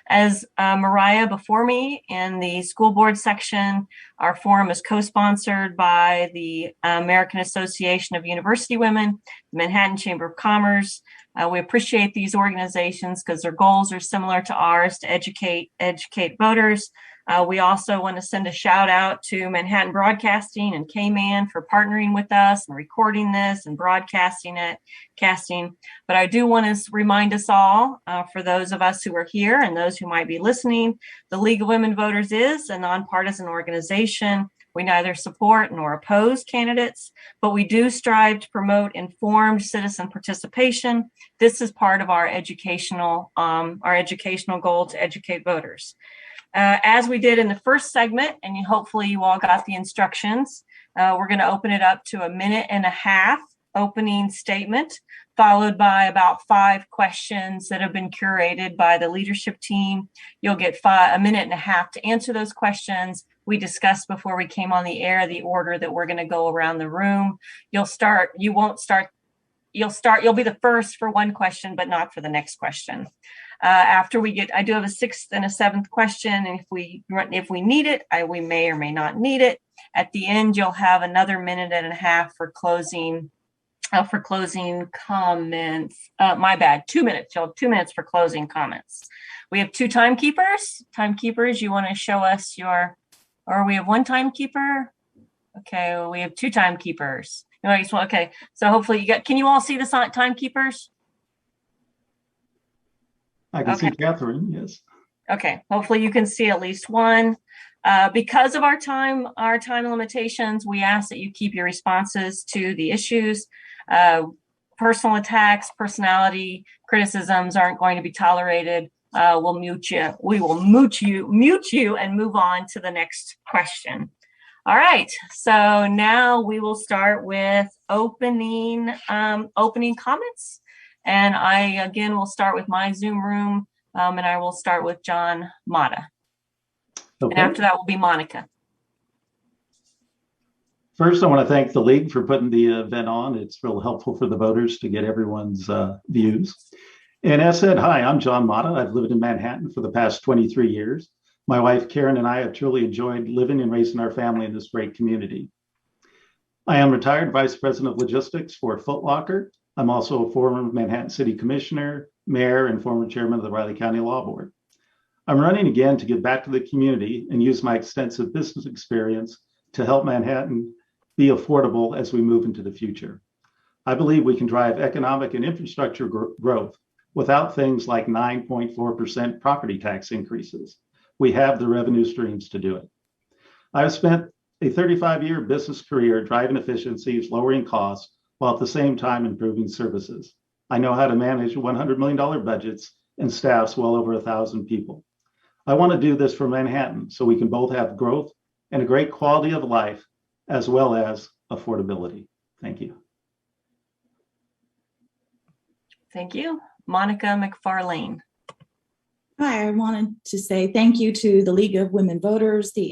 As Mariah before me in the school board section, our forum is co-sponsored by the American Association of University Women, the Manhattan Chamber of Commerce. We appreciate these organizations because their goals are similar to ours to educate voters. We also want to send a shout out to Manhattan Broadcasting and K-Man for partnering with us and recording this and broadcasting it, But I do want to remind us all, for those of us who are here and those who might be listening, the League of Women Voters is a nonpartisan organization. We neither support nor oppose candidates, but we do strive to promote informed citizen participation. This is part of our educational goal to educate voters. As we did in the first segment, and hopefully you all got the instructions, we're going to open it up to a 1.5 minute opening statement, followed by about 5 questions that have been curated by the leadership team. You'll get 1.5 minutes to answer those questions. We discussed before we came on the air the order that we're going to go around the room. You'll be the first for one question, but not for the next question. After I do have a 6th and a 7th question, and if we need it, we may or may not need it. At the end, you'll have another 1.5 minutes for closing comments. My bad, 2 minutes. You'll have 2 minutes for closing comments. We have 2 timekeepers. Timekeepers, you want to show us or we have 1 timekeeper? Okay, well, we have 2 timekeepers. Okay, so hopefully can you all see the timekeepers? I can see Catherine, yes. Okay, hopefully you can see at least one. Because of our time limitations, we ask that you keep your responses to the issues. Personal attacks, personality criticisms aren't going to be tolerated. We'll mute you. We will mute you and move on to the next question. All right, so now we will start with opening comments. And I, again, will start with my Zoom room, and I will start with John Mata. Okay. And after that will be Monica. First, I want to thank the League for putting the event on. It's real helpful for the voters to get everyone's views. And as said, hi, I'm John Mata. I've lived in Manhattan for the past 23 years. My wife, Karen, and I have truly enjoyed living and raising our family in this great community. I am retired Vice President of Logistics for Foot Locker. I'm also a former Manhattan City Commissioner, Mayor, and former Chairman of the Riley County Law Board. I'm running again to give back to the community and use my extensive business experience to help Manhattan be affordable as we move into the future. I believe we can drive economic and infrastructure growth without things like 9.4% property tax increases. We have the revenue streams to do it. I've spent a 35-year business career driving efficiencies, lowering costs, while at the same time improving services. I know how to manage $100 million budgets and staffs well over 1,000 people. I want to do this for Manhattan so we can both have growth and a great quality of life as well as affordability. Thank you. Thank you. Monica McFarlane. Hi, I wanted to say thank you to the League of Women Voters, the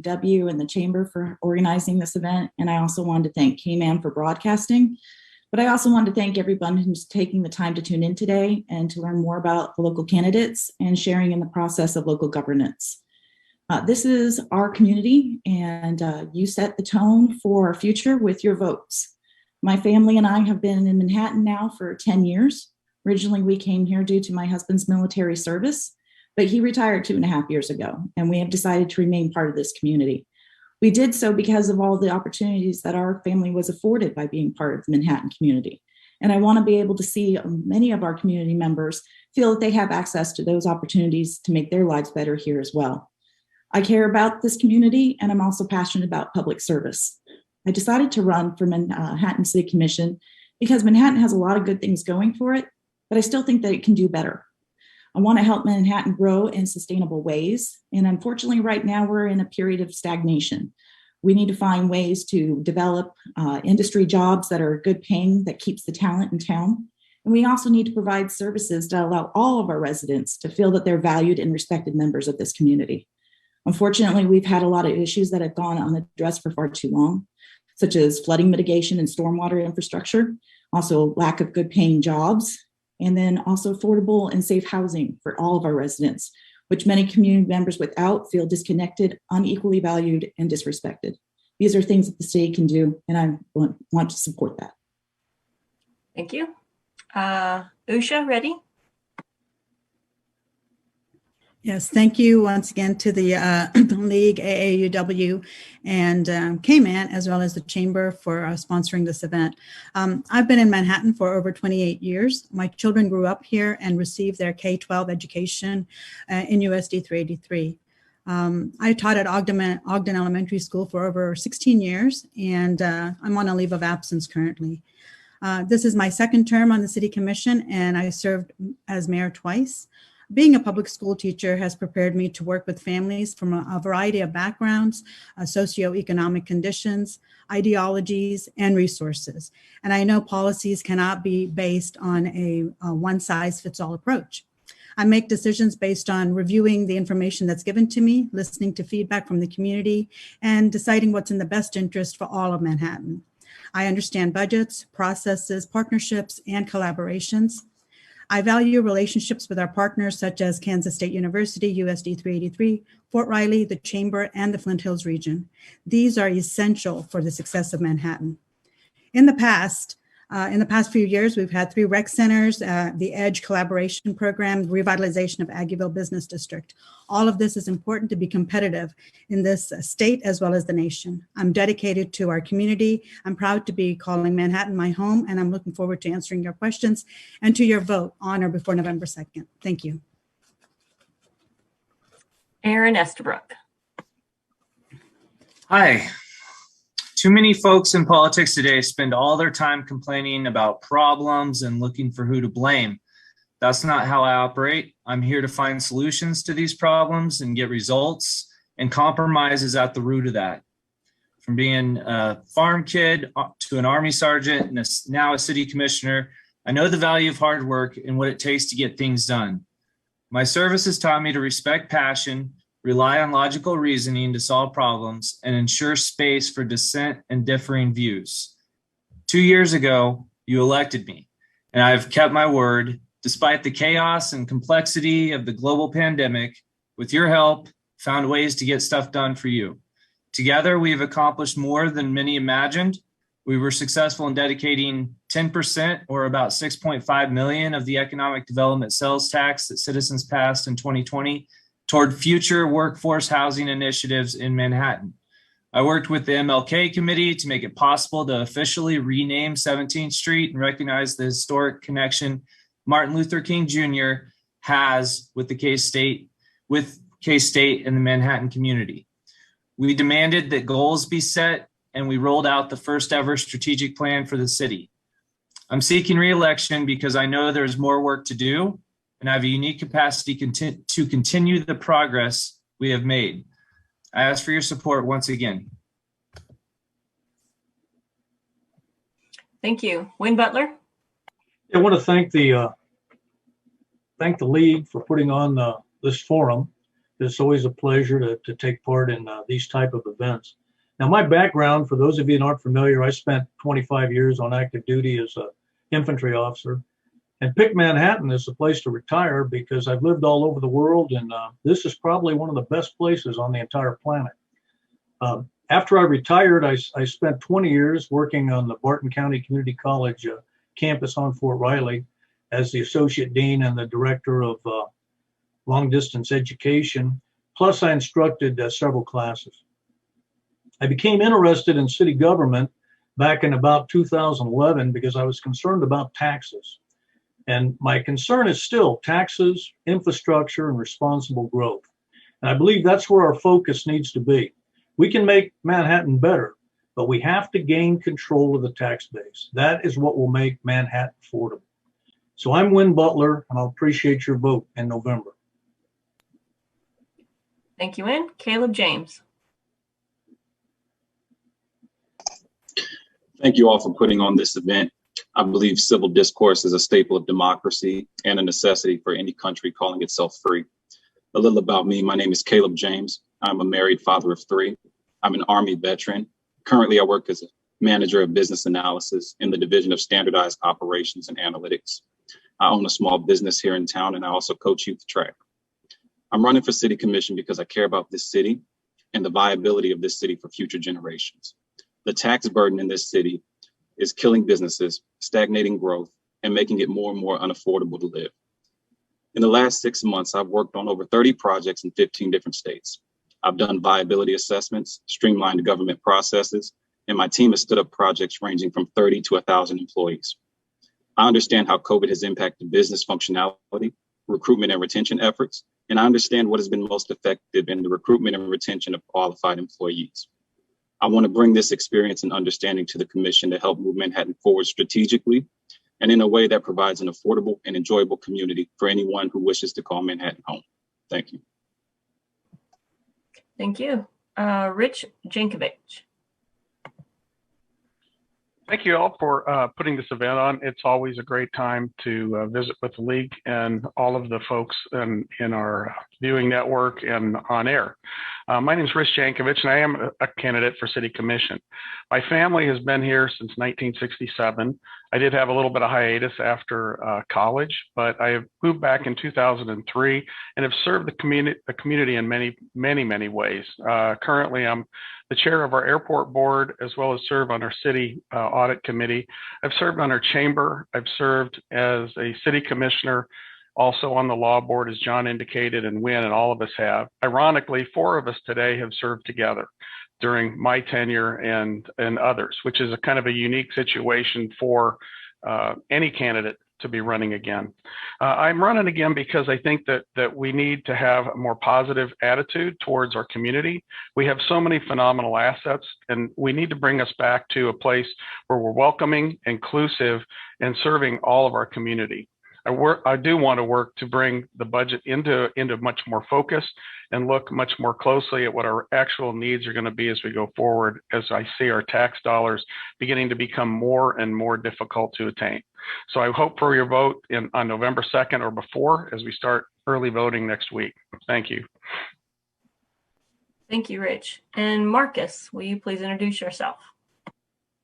AAUW, and the Chamber for organizing this event. And I also wanted to thank K-Man for broadcasting. But I also wanted to thank everyone who's taking the time to tune in today and to learn more about the local candidates and sharing in the process of local governance. This is our community, and you set the tone for our future with your votes. My family and I have been in Manhattan now for 10 years. Originally, we came here due to my husband's military service, but he retired 2.5 years ago, and we have decided to remain part of this community. We did so because of all the opportunities that our family was afforded by being part of the Manhattan community. And I want to be able to see many of our community members feel that they have access to those opportunities to make their lives better here as well. I care about this community, and I'm also passionate about public service. I decided to run for Manhattan City Commission because Manhattan has a lot of good things going for it, but I still think that it can do better. I want to help Manhattan grow in sustainable ways. And unfortunately, right now, we're in a period of stagnation. We need to find ways to develop industry jobs that are good paying, that keeps the talent in town. And we also need to provide services to allow all of our residents to feel that they're valued and respected members of this community. Unfortunately, we've had a lot of issues that have gone unaddressed for far too long, such as flooding mitigation and stormwater infrastructure, also lack of good paying jobs, and then also affordable and safe housing for all of our residents, which many community members without feel disconnected, unequally valued, and disrespected. These are things that the state can do, and I want to support that. Thank you. Usha, ready? Yes, thank you once again to the League, AAUW, and K-Man, as well as the Chamber for sponsoring this event. I've been in Manhattan for over 28 years. My children grew up here and received their K-12 education in USD 383. I taught at Ogden Elementary School for over 16 years, and I'm on a leave of absence currently. This is my second term on the City Commission, and I served as mayor twice. Being a public school teacher has prepared me to work with families from a variety of backgrounds, socioeconomic conditions, ideologies, and resources. And I know policies cannot be based on a one-size-fits-all approach. I make decisions based on reviewing the information that's given to me, listening to feedback from the community, and deciding what's in the best interest for all of Manhattan. I understand budgets, processes, partnerships, and collaborations. I value relationships with our partners such as Kansas State University, USD 383, Fort Riley, the Chamber, and the Flint Hills region. These are essential for the success of Manhattan. In the past few years, we've had 3 rec centers, the EDGE collaboration program, revitalization of Aggieville Business District. All of this is important to be competitive in this state as well as the nation. I'm dedicated to our community. I'm proud to be calling Manhattan my home, and I'm looking forward to answering your questions and to your vote on or before November 2nd. Thank you. Aaron Estabrook. Hi. Too many folks in politics today spend all their time complaining about problems and looking for who to blame. That's not how I operate. I'm here to find solutions to these problems and get results, and compromise is at the root of that. From being a farm kid to an Army sergeant and now a city commissioner, I know the value of hard work and what it takes to get things done. My service has taught me to respect passion, rely on logical reasoning to solve problems, and ensure space for dissent and differing views. 2 years ago, you elected me, and I've kept my word. Despite the chaos and complexity of the global pandemic, with your help, found ways to get stuff done for you. Together, we've accomplished more than many imagined. We were successful in dedicating 10%, or about $6.5 million of the economic development sales tax that citizens passed in 2020 toward future workforce housing initiatives in Manhattan. I worked with the MLK committee to make it possible to officially rename 17th Street and recognize the historic connection Martin Luther King Jr. has with K-State and the Manhattan community. We demanded that goals be set, and we rolled out the first ever strategic plan for the city. I'm seeking re-election because I know there's more work to do, and I have a unique capacity to continue the progress we have made. I ask for your support once again. Thank you. Wayne Butler. I want to thank the league for putting on this forum. It's always a pleasure to take part in these type of events. Now, my background, for those of you that aren't familiar, I spent 25 years on active duty as an infantry officer, and picked Manhattan as a place to retire because I've lived all over the world, and this is probably one of the best places on the entire planet. After I retired, I spent 20 years working on the Barton County Community College campus on Fort Riley as the associate dean and the director of long distance education. Plus, I instructed several classes. I became interested in city government back in about 2011 because I was concerned about taxes. And my concern is still taxes, infrastructure, and responsible growth. And I believe that's where our focus needs to be. We can make Manhattan better, but we have to gain control of the tax base. That is what will make Manhattan affordable. So I'm Wynn Butler, and I'll appreciate your vote in November. Thank you, Wynn. Caleb James. Thank you all for putting on this event. I believe civil discourse is a staple of democracy and a necessity for any country calling itself free. A little about me. My name is Caleb James. I'm a married father of 3. I'm an Army veteran. Currently, I work as a manager of business analysis in the Division of Standardized Operations and Analytics. I own a small business here in town, and I also coach youth track. I'm running for city commission because I care about this city and the viability of this city for future generations. The tax burden in this city is killing businesses, stagnating growth, and making it more and more unaffordable to live. In the last 6 months, I've worked on over 30 projects in 15 different states. I've done viability assessments, streamlined government processes, and my team has stood up projects ranging from 30 to 1,000 employees. I understand how COVID has impacted business functionality, recruitment and retention efforts, and I understand what has been most effective in the recruitment and retention of qualified employees. I want to bring this experience and understanding to the commission to help move Manhattan forward strategically and in a way that provides an affordable and enjoyable community for anyone who wishes to call Manhattan home. Thank you. Thank you. Rich Jankovic. Thank you all for putting this event on. It's always a great time to visit with the League and all of the folks in our viewing network and on air. My name is Rich Jankovic, and I am a candidate for City Commission. My family has been here since 1967. I did have a little bit of hiatus after college, but I have moved back in 2003 and have served the community in many ways. Currently, I'm the chair of our airport board, as well as serve on our city audit committee. I've served on our chamber. I've served as a city commissioner, also on the law board, as John indicated, and Wynn, and all of us have. Ironically, 4 of us today have served together during my tenure and others, which is a kind of a unique situation for any candidate to be running again. I'm running again because I think that we need to have a more positive attitude towards our community. We have so many phenomenal assets, and we need to bring us back to a place where we're welcoming, inclusive, and serving all of our community. I do want to work to bring the budget into much more focus and look much more closely at what our actual needs are going to be as we go forward, as I see our tax dollars beginning to become more and more difficult to attain. So I hope for your vote on November 2nd or before, as we start early voting next week. Thank you. Thank you, Rich. And Marcus, will you please introduce yourself?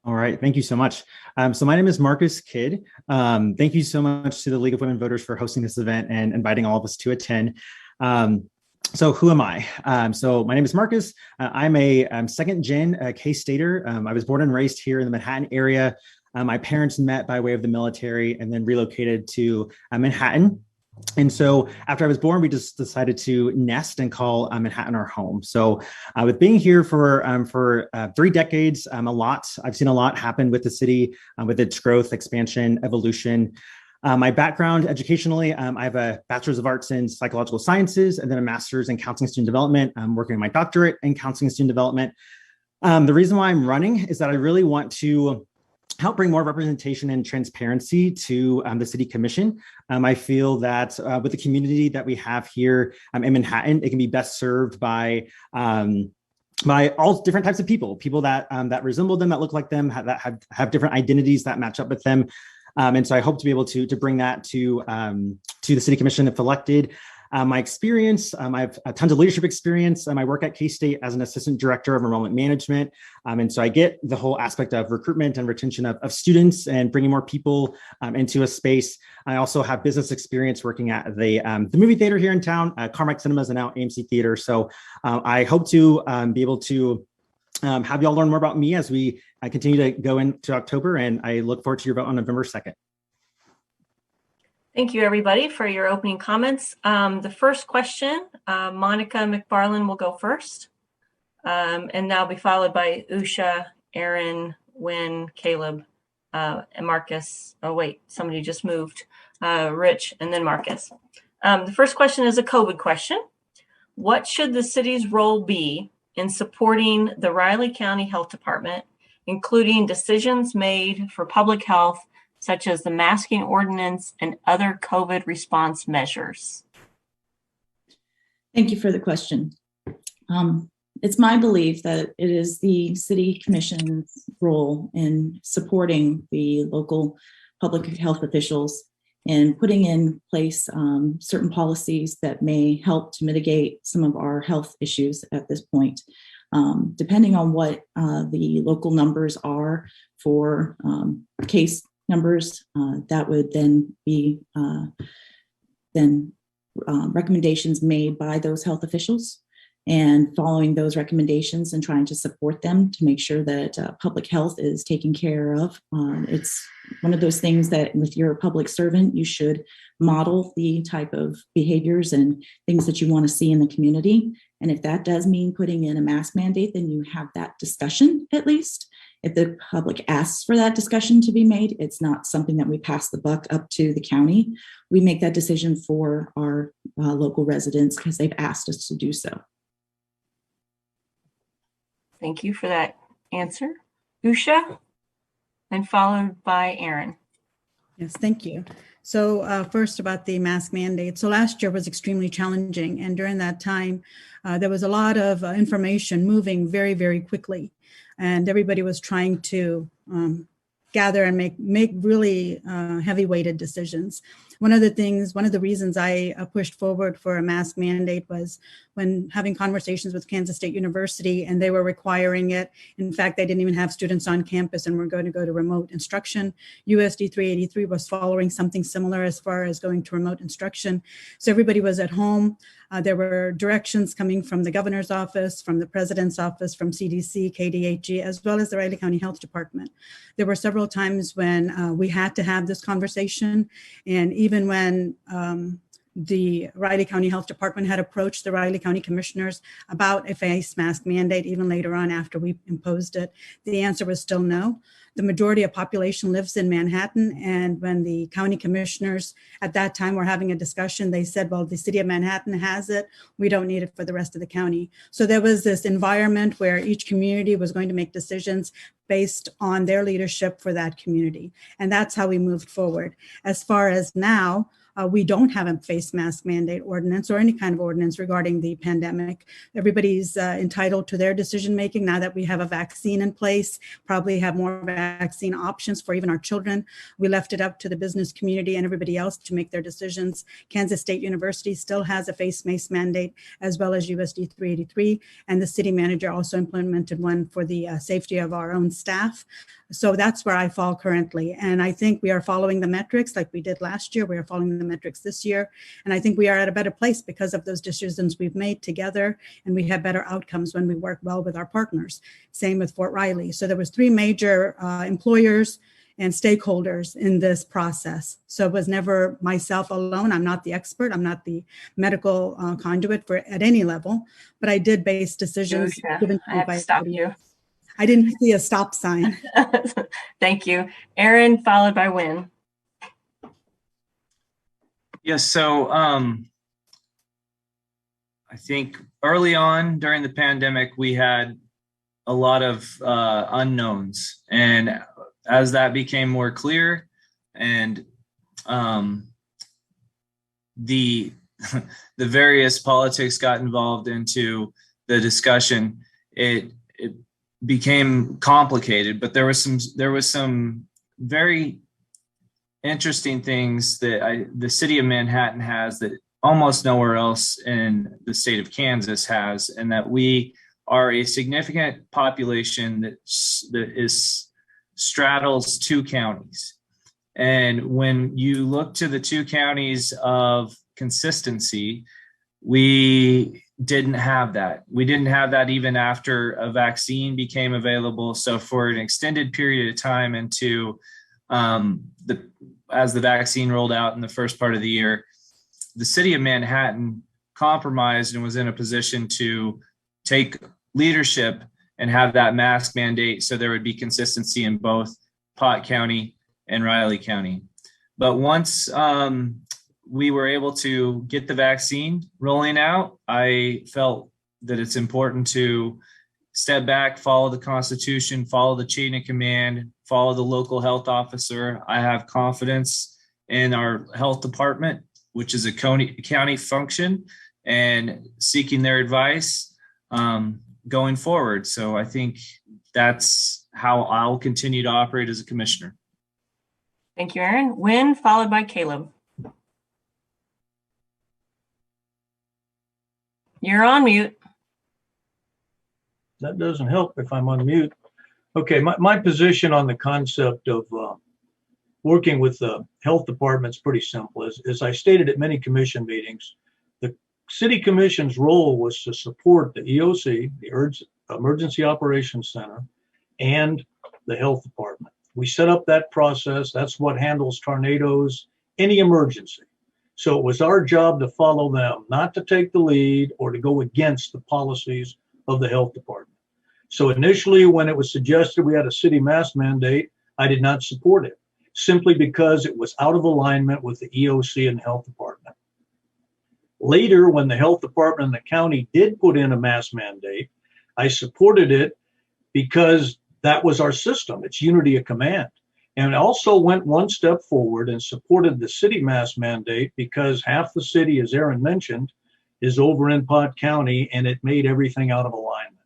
All right, thank you so much. So my name is Marcus Kidd. Thank you so much to the League of Women Voters for hosting this event and inviting all of us to attend. So who am I? So my name is Marcus. I'm a second gen K-Stater. I was born and raised here in the Manhattan area. My parents met by way of the military and then relocated to Manhattan. And so after I was born, we just decided to nest and call Manhattan our home. So with being here for 3 decades, I've seen a lot happen with the city, with its growth, expansion, evolution. My background educationally, I have a bachelor's of arts in psychological sciences and then a master's in counseling student development. I'm working on my doctorate in counseling student development. The reason why I'm running is that I really want to help bring more representation and transparency to the City Commission. I feel that with the community that we have here in Manhattan, it can be best served by all different types of people that resemble them, that look like them, that have different identities that match up with them. And so I hope to be able to bring that to the City Commission if elected. My experience, I have tons of leadership experience. I work at K-State as an assistant director of enrollment management. And so I get the whole aspect of recruitment and retention of students and bringing more people into a space. I also have business experience working at the movie theater here in town, Carmack Cinemas and now AMC Theater. So I hope to be able to have y'all learn more about me as we continue to go into October, and I look forward to your vote on November 2nd. Thank you, everybody, for your opening comments. The first question, Monica McFarland will go first, and that'll be followed by Usha, Aaron, Wynn, Caleb, and Marcus. Oh, wait, somebody just moved. Rich, and then Marcus. The first question is a COVID question. What should the city's role be in supporting the Riley County Health Department, including decisions made for public health, such as the masking ordinance and other COVID response measures? Thank you for the question. It's my belief that it is the City Commission's role in supporting the local public health officials and putting in place certain policies that may help to mitigate some of our health issues at this point. Depending on what the local numbers are for case numbers, that would then be then recommendations made by those health officials and following those recommendations and trying to support them to make sure that public health is taken care of. It's one of those things that with your public servant, you should model the type of behaviors and things that you want to see in the community. And if that does mean putting in a mask mandate, then you have that discussion at least. If the public asks for that discussion to be made, it's not something that we pass the buck up to the county. We make that decision for our local residents because they've asked us to do so. Thank you for that answer. Usha, and followed by Aaron. Yes, thank you. So first about the mask mandate. So last year was extremely challenging. And during that time, there was a lot of information moving very, very quickly. And everybody was trying to gather and make really heavy-weighted decisions. One of the reasons I pushed forward for a mask mandate was when having conversations with Kansas State University, and they were requiring it. In fact, they didn't even have students on campus and were going to go to remote instruction. USD 383 was following something similar as far as going to remote instruction. So everybody was at home. There were directions coming from the governor's office, from the president's office, from CDC, KDHE, as well as the Riley County Health Department. There were several times when we had to have this conversation, and even when the Riley County Health Department had approached the Riley County commissioners about a face mask mandate, even later on after we imposed it, the answer was still no. The majority of population lives in Manhattan, and when the county commissioners at that time were having a discussion, they said, well, the city of Manhattan has it, we don't need it for the rest of the county. So there was this environment where each community was going to make decisions based on their leadership for that community. And that's how we moved forward. As far as now, we don't have a face mask mandate ordinance or any kind of ordinance regarding the pandemic. Everybody's entitled to their decision making now that we have a vaccine in place, probably have more vaccine options for even our children. We left it up to the business community and everybody else to make their decisions. Kansas State University still has a face mask mandate as well as USD 383, and the city manager also implemented one for the safety of our own staff. So that's where I fall currently. And I think we are following the metrics like we did last year. We are following the metrics this year. And I think we are at a better place because of those decisions we've made together. And we have better outcomes when we work well with our partners. Same with Fort Riley. So there was 3 major employers and stakeholders in this process. So it was never myself alone. I'm not the expert. I'm not the medical conduit for at any level, but I did base decisions. Given I have to stop you. I didn't see a stop sign. Thank you. Aaron, followed by Wynn. Yes, so I think early on during the pandemic, we had a lot of unknowns. And as that became more clear and the various politics got involved into the discussion, it became complicated, but there was some very interesting things that the city of Manhattan has that almost nowhere else in the state of Kansas has, and that we are a significant population that straddles 2 counties. And when you look to the 2 counties of consistency, we didn't have that. We didn't have that even after a vaccine became available. So for an extended period of time into as the vaccine rolled out in the first part of the year, the city of Manhattan compromised and was in a position to take leadership and have that mask mandate so there would be consistency in both Pot County and Riley County. But once we were able to get the vaccine rolling out, I felt that it's important to step back, follow the Constitution, follow the chain of command, follow the local health officer. I have confidence in our health department, which is a county function, and seeking their advice going forward. So I think that's how I'll continue to operate as a commissioner. Thank you, Aaron. Wynn, followed by Caleb. You're on mute. That doesn't help if I'm on mute. Okay, my position on the concept of working with the health department is pretty simple. As I stated at many commission meetings, City Commission's role was to support the EOC, the Emergency Operations Center, and the Health Department. We set up that process. That's what handles tornadoes, any emergency. So it was our job to follow them, not to take the lead or to go against the policies of the Health Department. So initially, when it was suggested we had a city mask mandate, I did not support it, simply because it was out of alignment with the EOC and the Health Department. Later, when the Health Department and the county did put in a mask mandate, I supported it because that was our system. It's unity of command. And also went one step forward and supported the city mask mandate because half the city, as Aaron mentioned, is over in Pot County, and it made everything out of alignment.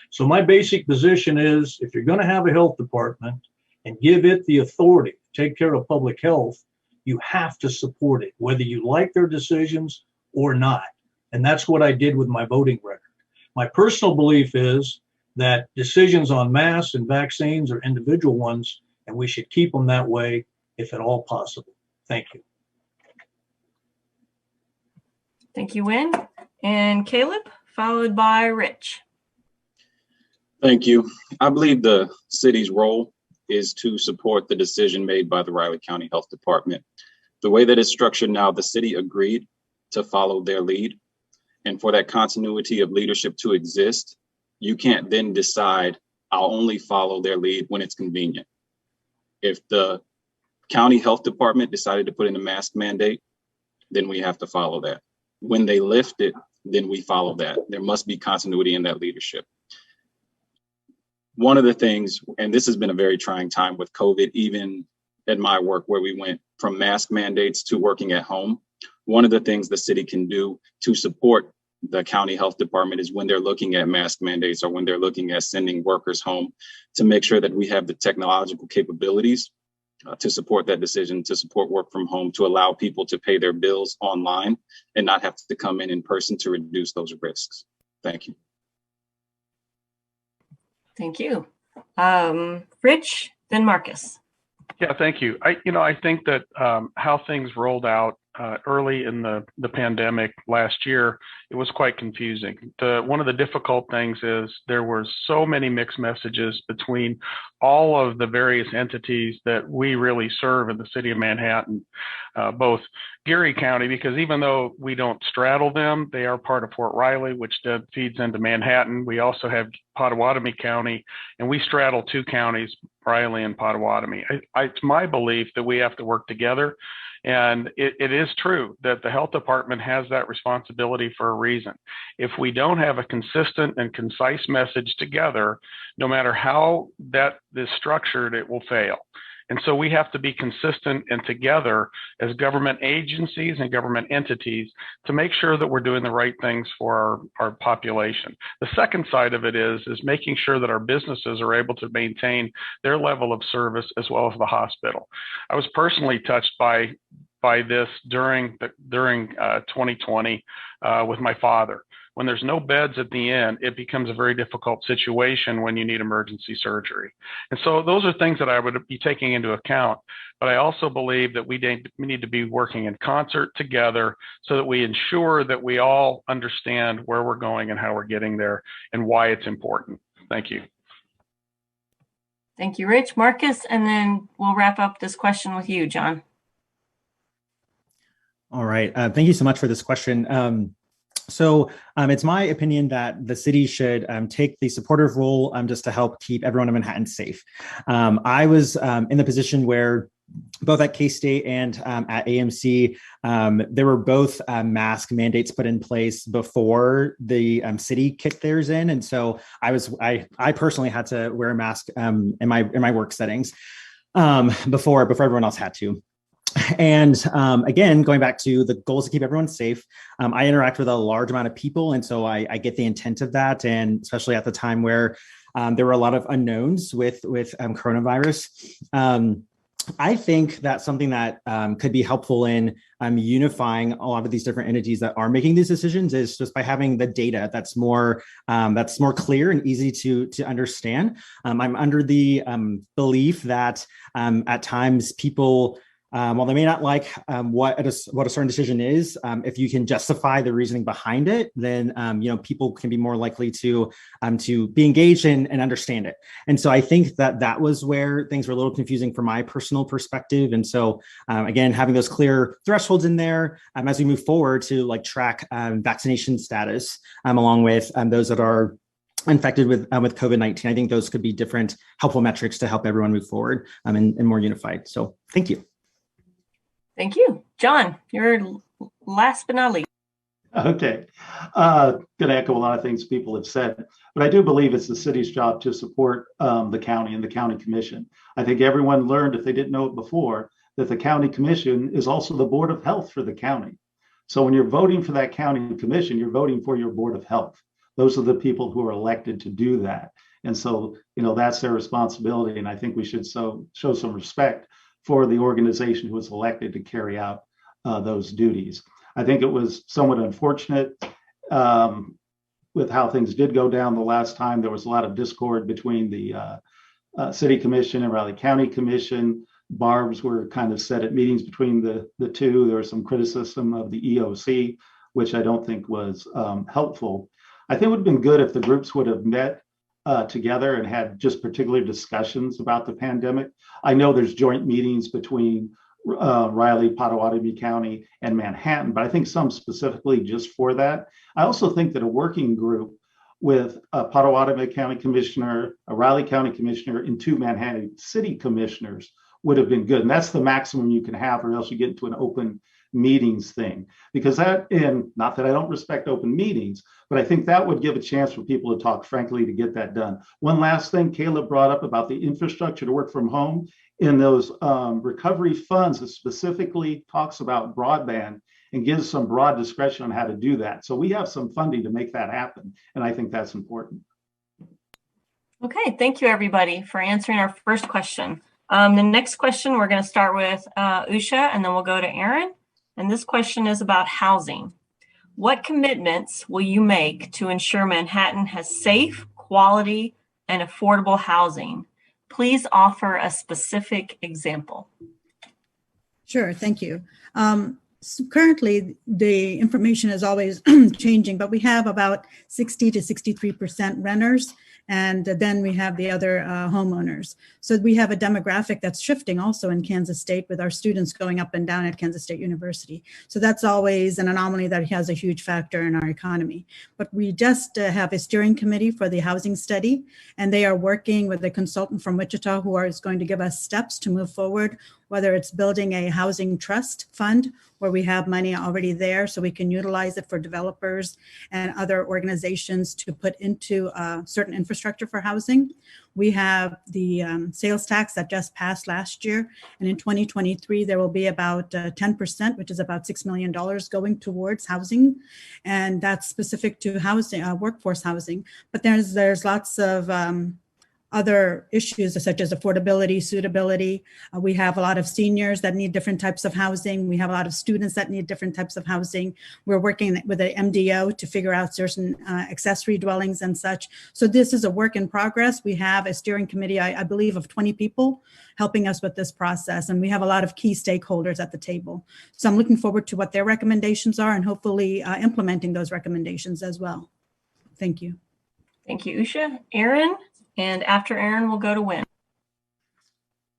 So my basic position is, if you're going to have a health department and give it the authority to take care of public health, you have to support it, whether you like their decisions or not. And that's what I did with my voting record. My personal belief is that decisions on masks and vaccines are individual ones, and we should keep them that way if at all possible. Thank you. Thank you, Wynn. And Caleb, followed by Rich. Thank you. I believe the city's role is to support the decision made by the Riley County Health Department. The way that it's structured now, the city agreed to follow their lead. And for that continuity of leadership to exist, you can't then decide, I'll only follow their lead when it's convenient. If the county health department decided to put in a mask mandate, then we have to follow that. When they lift it, then we follow that. There must be continuity in that leadership. One of the things, and this has been a very trying time with COVID, even at my work where we went from mask mandates to working at home, one of the things the city can do to support the county health department is when they're looking at mask mandates or when they're looking at sending workers home, to make sure that we have the technological capabilities to support that decision, to support work from home, to allow people to pay their bills online and not have to come in person to reduce those risks. Thank you. Thank you. Rich, then Marcus. Yeah, thank you. I think that how things rolled out early in the pandemic last year, it was quite confusing. One of the difficult things is there were so many mixed messages between all of the various entities that we really serve in the city of Manhattan, both Geary County, because even though we don't straddle them, they are part of Fort Riley, which feeds into Manhattan. We also have Pottawatomie County, and we straddle two counties, Riley and Pottawatomie. It's my belief that we have to work together. And it is true that the health department has that responsibility for a reason. If we don't have a consistent and concise message together, no matter how that is structured, it will fail. And so we have to be consistent and together as government agencies and government entities to make sure that we're doing the right things for our population. The second side of it is making sure that our businesses are able to maintain their level of service as well as the hospital. I was personally touched by this during 2020 with my father. When there's no beds at the end, it becomes a very difficult situation when you need emergency surgery. And so those are things that I would be taking into account. But I also believe that we need to be working in concert together so that we ensure that we all understand where we're going and how we're getting there and why it's important. Thank you. Thank you, Rich. Marcus, and then we'll wrap up this question with you, John. All right. Thank you so much for this question. So it's my opinion that the city should take the supportive role just to help keep everyone in Manhattan safe. I was in the position where both at K-State and at AMC, there were both mask mandates put in place before the city kicked theirs in. And so I personally had to wear a mask in my work settings before everyone else had to. And again, going back to the goals to keep everyone safe, I interact with a large amount of people. And so I get the intent of that. And especially at the time where there were a lot of unknowns with coronavirus. I think that's something that could be helpful in unifying a lot of these different entities that are making these decisions is just by having the data that's more clear and easy to understand. I'm under the belief that at times people while they may not like what a certain decision is, if you can justify the reasoning behind it, then people can be more likely to be engaged and understand it. And so I think that was where things were a little confusing from my personal perspective. And so again, having those clear thresholds in there as we move forward to like track vaccination status along with those that are infected with COVID-19. I think those could be different helpful metrics to help everyone move forward and more unified. So thank you. Thank you. John, you're last but not least. Okay. Going to echo a lot of things people have said, but I do believe it's the city's job to support the county and the county commission. I think everyone learned, if they didn't know it before, that the county commission is also the board of health for the county. So when you're voting for that county commission, you're voting for your board of health. Those are the people who are elected to do that. And so, that's their responsibility. And I think we should show some respect for the organization who was elected to carry out those duties. I think it was somewhat unfortunate with how things did go down the last time. There was a lot of discord between the city commission and Riley County Commission. Barbs were kind of set at meetings between the two. There was some criticism of the EOC, which I don't think was helpful. I think it would have been good if the groups would have met together and had just particular discussions about the pandemic. I know there's joint meetings between Riley, Pottawatomie County, and Manhattan, but I think some specifically just for that. I also think that a working group with a Pottawatomie County Commissioner, a Riley County Commissioner, and 2 Manhattan City Commissioners would have been good. And that's the maximum you can have, or else you get into an open meetings thing. Because that, and not that I don't respect open meetings, but I think that would give a chance for people to talk frankly to get that done. One last thing Caleb brought up about the infrastructure to work from home. In those recovery funds, it specifically talks about broadband and gives some broad discretion on how to do that. So we have some funding to make that happen. And I think that's important. Okay, thank you everybody for answering our first question. The next question, we're going to start with Usha, and then we'll go to Aaron. And this question is about housing. What commitments will you make to ensure Manhattan has safe, quality, and affordable housing? Please offer a specific example. Sure, thank you. So currently, the information is always changing, but we have about 60 to 63% renters, and then we have the other homeowners. So we have a demographic that's shifting also in Kansas State with our students going up and down at Kansas State University. So that's always an anomaly that has a huge factor in our economy. But we just have a steering committee for the housing study, and they are working with a consultant from Wichita who is going to give us steps to move forward, whether it's building a housing trust fund where we have money already there so we can utilize it for developers and other organizations to put into certain infrastructure for housing. We have the sales tax that just passed last year. And in 2023, there will be about 10%, which is about $6 million going towards housing. And that's specific to housing, workforce housing. But there's lots of other issues such as affordability, suitability. We have a lot of seniors that need different types of housing. We have a lot of students that need different types of housing. We're working with the MDO to figure out certain accessory dwellings and such. So this is a work in progress. We have a steering committee, I believe, of 20 people helping us with this process. And we have a lot of key stakeholders at the table. So I'm looking forward to what their recommendations are and hopefully implementing those recommendations as well. Thank you. Thank you, Usha. Aaron? And after Aaron, we'll go to Wynn.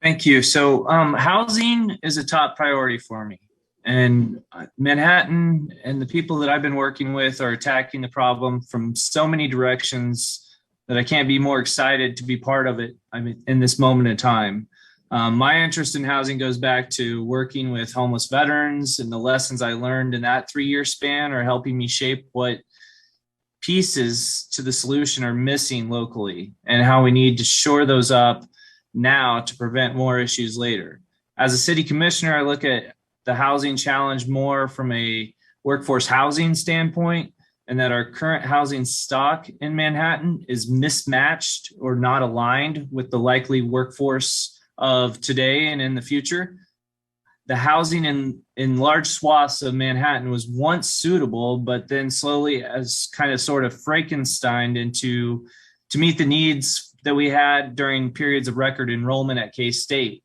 Thank you. So housing is a top priority for me. And Manhattan and the people that I've been working with are attacking the problem from so many directions that I can't be more excited to be part of it. I mean, in this moment in time. My interest in housing goes back to working with homeless veterans, and the lessons I learned in that 3-year span are helping me shape what pieces to the solution are missing locally and how we need to shore those up now to prevent more issues later. As a city commissioner, I look at the housing challenge more from a workforce housing standpoint, and that our current housing stock in Manhattan is mismatched or not aligned with the likely workforce of today and in the future. The housing in large swaths of Manhattan was once suitable, but then slowly as kind of sort of Frankensteined into to meet the needs that we had during periods of record enrollment at K-State.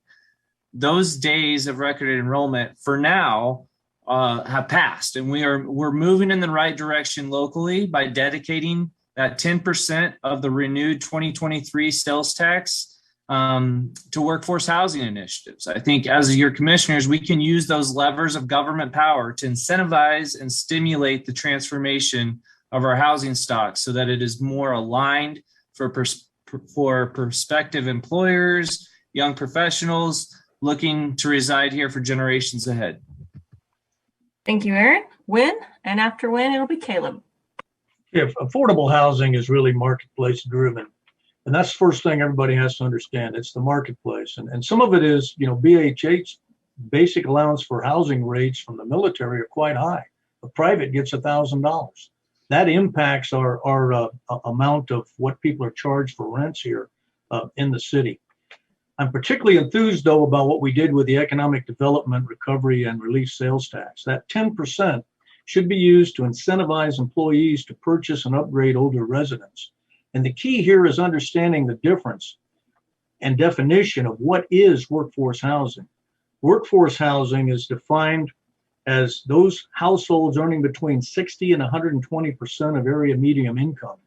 those days of record enrollment for now have passed, and we're moving in the right direction locally by dedicating that 10% of the renewed 2023 sales tax to workforce housing initiatives. I think as your commissioners, we can use those levers of government power to incentivize and stimulate the transformation of our housing stock so that it is more aligned for prospective employers, young professionals looking to reside here for generations ahead. Thank you, Aaron. Wynn, and after Wynn, it'll be Caleb. If affordable housing is really marketplace driven, and that's the first thing everybody has to understand. It's the marketplace. And some of it is, BHH basic allowance for housing rates from the military are quite high. The private gets $1,000. That impacts our amount of what people are charged for rents here in the city. I'm particularly enthused, though, about what we did with the Economic Development Recovery and Relief Sales Tax. That 10% should be used to incentivize employees to purchase and upgrade older residents. And the key here is understanding the difference and definition of what is workforce housing. Workforce housing is defined as those households earning between 60 and 120% of area median income.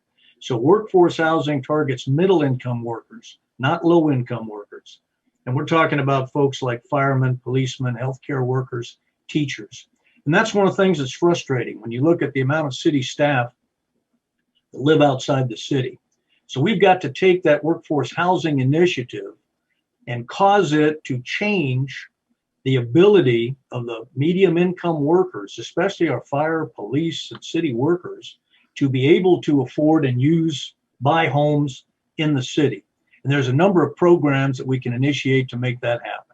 So workforce housing targets middle income workers, not low income workers. And we're talking about folks like firemen, policemen, healthcare workers, teachers. And that's one of the things that's frustrating when you look at the amount of city staff that live outside the city. So we've got to take that workforce housing initiative and cause it to change the ability of the medium income workers, especially our fire, police, and city workers, to be able to afford and buy homes in the city. And there's a number of programs that we can initiate to make that happen.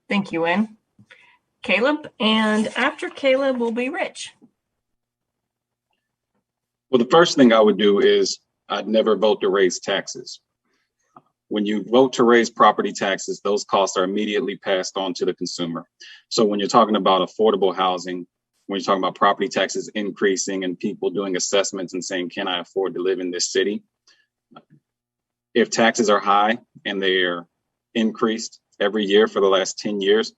Thank you, Wynn. Caleb, and after Caleb will be Rich. Well, the first thing I would do is I'd never vote to raise taxes. When you vote to raise property taxes, those costs are immediately passed on to the consumer. So when you're talking about affordable housing, when you're talking about property taxes increasing and people doing assessments and saying, can I afford to live in this city? If taxes are high and they're increased every year for the last 10 years,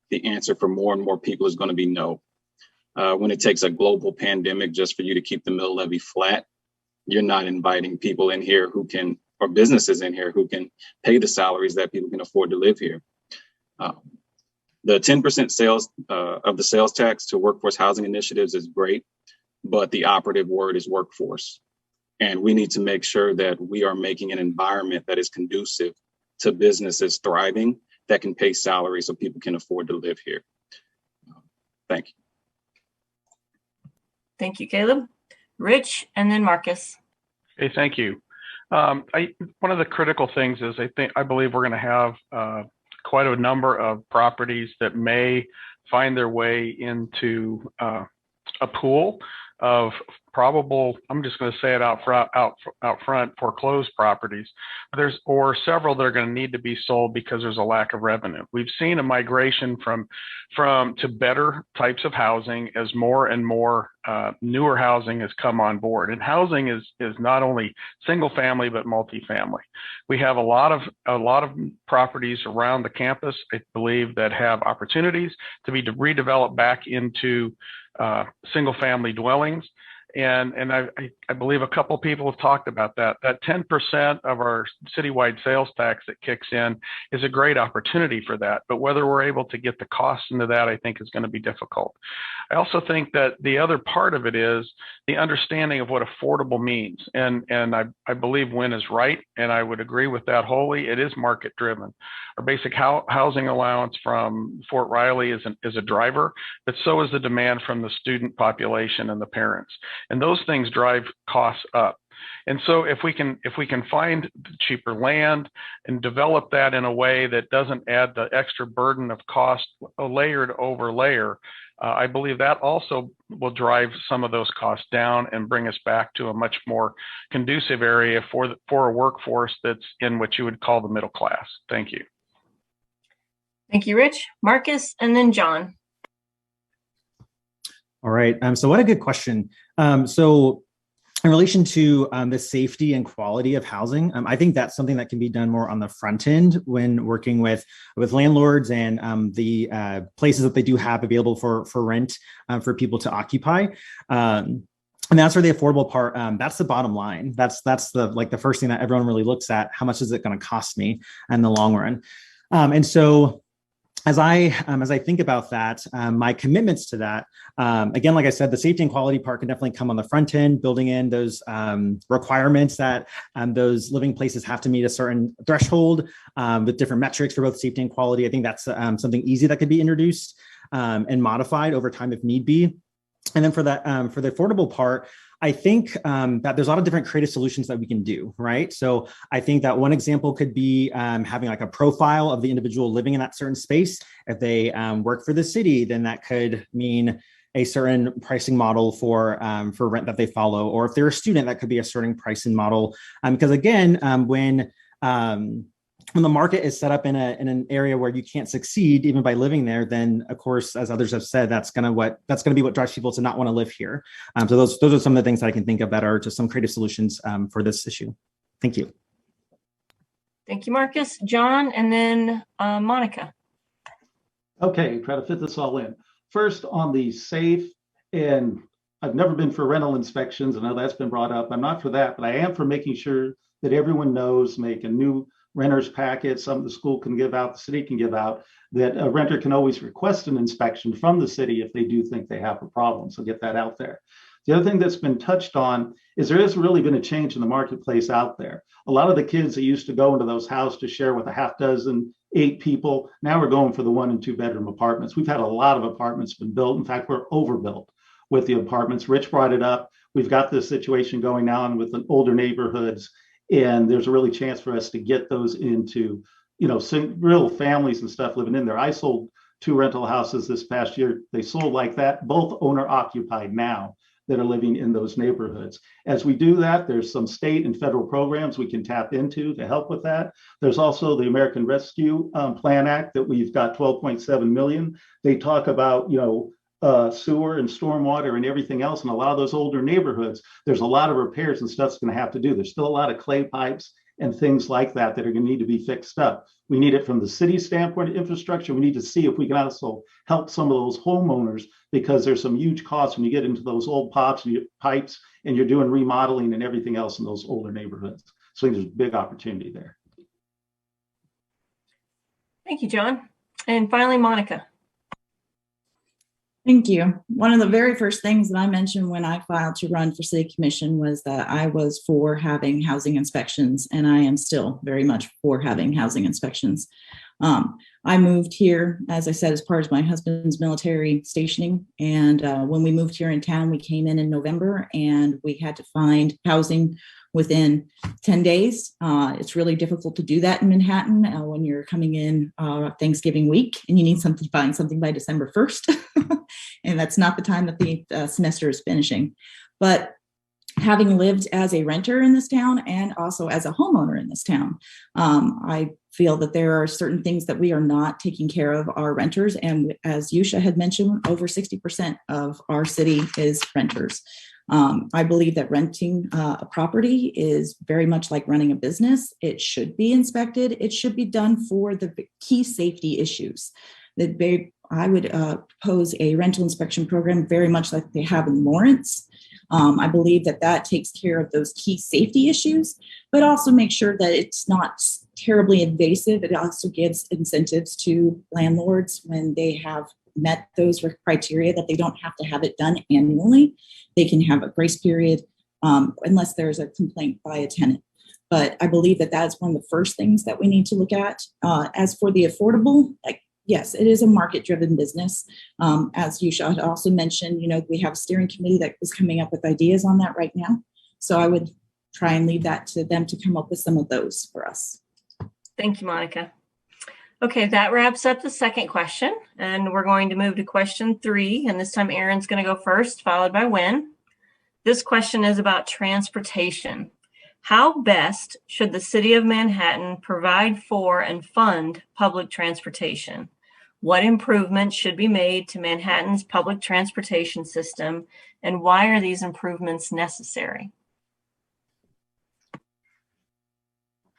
the answer for more and more people is going to be no. When it takes a global pandemic just for you to keep the mill levy flat, you're not inviting people in here who can, or businesses in here who can pay the salaries that people can afford to live here. The 10% sales of the sales tax to workforce housing initiatives is great, but the operative word is workforce. And we need to make sure that we are making an environment that is conducive to businesses thriving that can pay salaries so people can afford to live here. Thank you. Thank you, Caleb. Rich, and then Marcus. Hey, thank you. One of the critical things is I believe we're going to have quite a number of properties that may find their way into a pool of probable, I'm just going to say it out front, foreclosed properties. Or several that are going to need to be sold because there's a lack of revenue. We've seen a migration from to better types of housing as more and more newer housing has come on board. And housing is not only single family but multifamily. We have a lot of properties around the campus, I believe, that have opportunities to be redeveloped back into single family dwellings. And I believe a couple of people have talked about that. That 10% of our citywide sales tax that kicks in is a great opportunity for that. But whether we're able to get the costs into that, I think is going to be difficult. I also think that the other part of it is the understanding of what affordable means. And I believe Wynn is right, and I would agree with that wholly. It is market driven. Our basic housing allowance from Fort Riley is a driver, but so is the demand from the student population and the parents. And those things drive costs up. And so if we can find cheaper land and develop that in a way that doesn't add the extra burden of cost layered over layer, I believe that also will drive some of those costs down and bring us back to a much more conducive area for a workforce that's in what you would call the middle class. Thank you. Thank you, Rich. Marcus, and then John. All right. So what a good question. So in relation to the safety and quality of housing, I think that's something that can be done more on the front end when working with landlords and the places that they do have available for rent for people to occupy. And that's where the affordable part, that's the bottom line. That's the first thing that everyone really looks at. How much is it going to cost me in the long run? And so as I think about that, my commitments to that, again, like I said, the safety and quality part can definitely come on the front end, building in those requirements that those living places have to meet a certain threshold with different metrics for both safety and quality. I think that's something easy that could be introduced and modified over time if need be. And then for that, for the affordable part, I think that there's a lot of different creative solutions that we can do, right? So I think that one example could be having like a profile of the individual living in that certain space. If they work for the city, then that could mean a certain pricing model for rent that they follow. Or if they're a student, that could be a certain pricing model. Because again, when the market is set up in an area where you can't succeed even by living there, then of course, as others have said, that's going to be what drives people to not want to live here. So those are some of the things that I can think of that are just some creative solutions for this issue. Thank you. Thank you, Marcus. John, and then Monica. Okay, try to fit this all in. First, on the safe, and I've never been for rental inspections. I know that's been brought up. I'm not for that, but I am for making sure that everyone knows, make a new renter's packet, some the school can give out, the city can give out, that a renter can always request an inspection from the city if they do think they have a problem. So get that out there. The other thing that's been touched on is there has really been a change in the marketplace out there. A lot of the kids that used to go into those houses to share with a half dozen, 8 people, now we're going for the 1 and 2 bedroom apartments. We've had a lot of apartments been built. In fact, we're overbuilt with the apartments. Rich brought it up. We've got this situation going on with the older neighborhoods, and there's a really chance for us to get those into, real families and stuff living in there. I sold 2 rental houses this past year. They sold like that, both owner occupied now, that are living in those neighborhoods. As we do that, there's some state and federal programs we can tap into to help with that. There's also the American Rescue Plan Act that we've got $12.7 million. They talk about, sewer and stormwater and everything else. And a lot of those older neighborhoods, there's a lot of repairs and stuff's going to have to do. There's still a lot of clay pipes and things like that that are going to need to be fixed up. We need it from the city standpoint of infrastructure. We need to see if we can also help some of those homeowners, because there's some huge costs when you get into those old pipes and you're doing remodeling and everything else in those older neighborhoods. So there's a big opportunity there. Thank you, John. And finally, Monica. Thank you. One of the very first things that I mentioned when I filed to run for city commission was that I was for having housing inspections, and I am still very much for having housing inspections. I moved here, as I said, as part of my husband's military stationing. And when we moved here in town, we came in November, and we had to find housing within 10 days. It's really difficult to do that in Manhattan when you're coming in Thanksgiving week and you need to find something by December 1st. And that's not the time that the semester is finishing. But having lived as a renter in this town and also as a homeowner in this town, I feel that there are certain things that we are not taking care of our renters. And as Yusha had mentioned, over 60% of our city is renters. I believe that renting a property is very much like running a business. It should be inspected. It should be done for the key safety issues. I would propose a rental inspection program very much like they have in Lawrence. I believe that takes care of those key safety issues, but also make sure that it's not terribly invasive. It also gives incentives to landlords when they have met those criteria that they don't have to have it done annually. They can have a grace period unless there's a complaint by a tenant. But I believe that that's one of the first things that we need to look at. As for the affordable, yes, it is a market-driven business. As Yusha had also mentioned, we have a steering committee that is coming up with ideas on that right now. So I would try and leave that to them to come up with some of those for us. Thank you, Monica. Okay, that wraps up the second question, and we're going to move to question 3. And this time Aaron's going to go first, followed by Wynn. This question is about transportation. How best should the city of Manhattan provide for and fund public transportation? What improvements should be made to Manhattan's public transportation system, and why are these improvements necessary?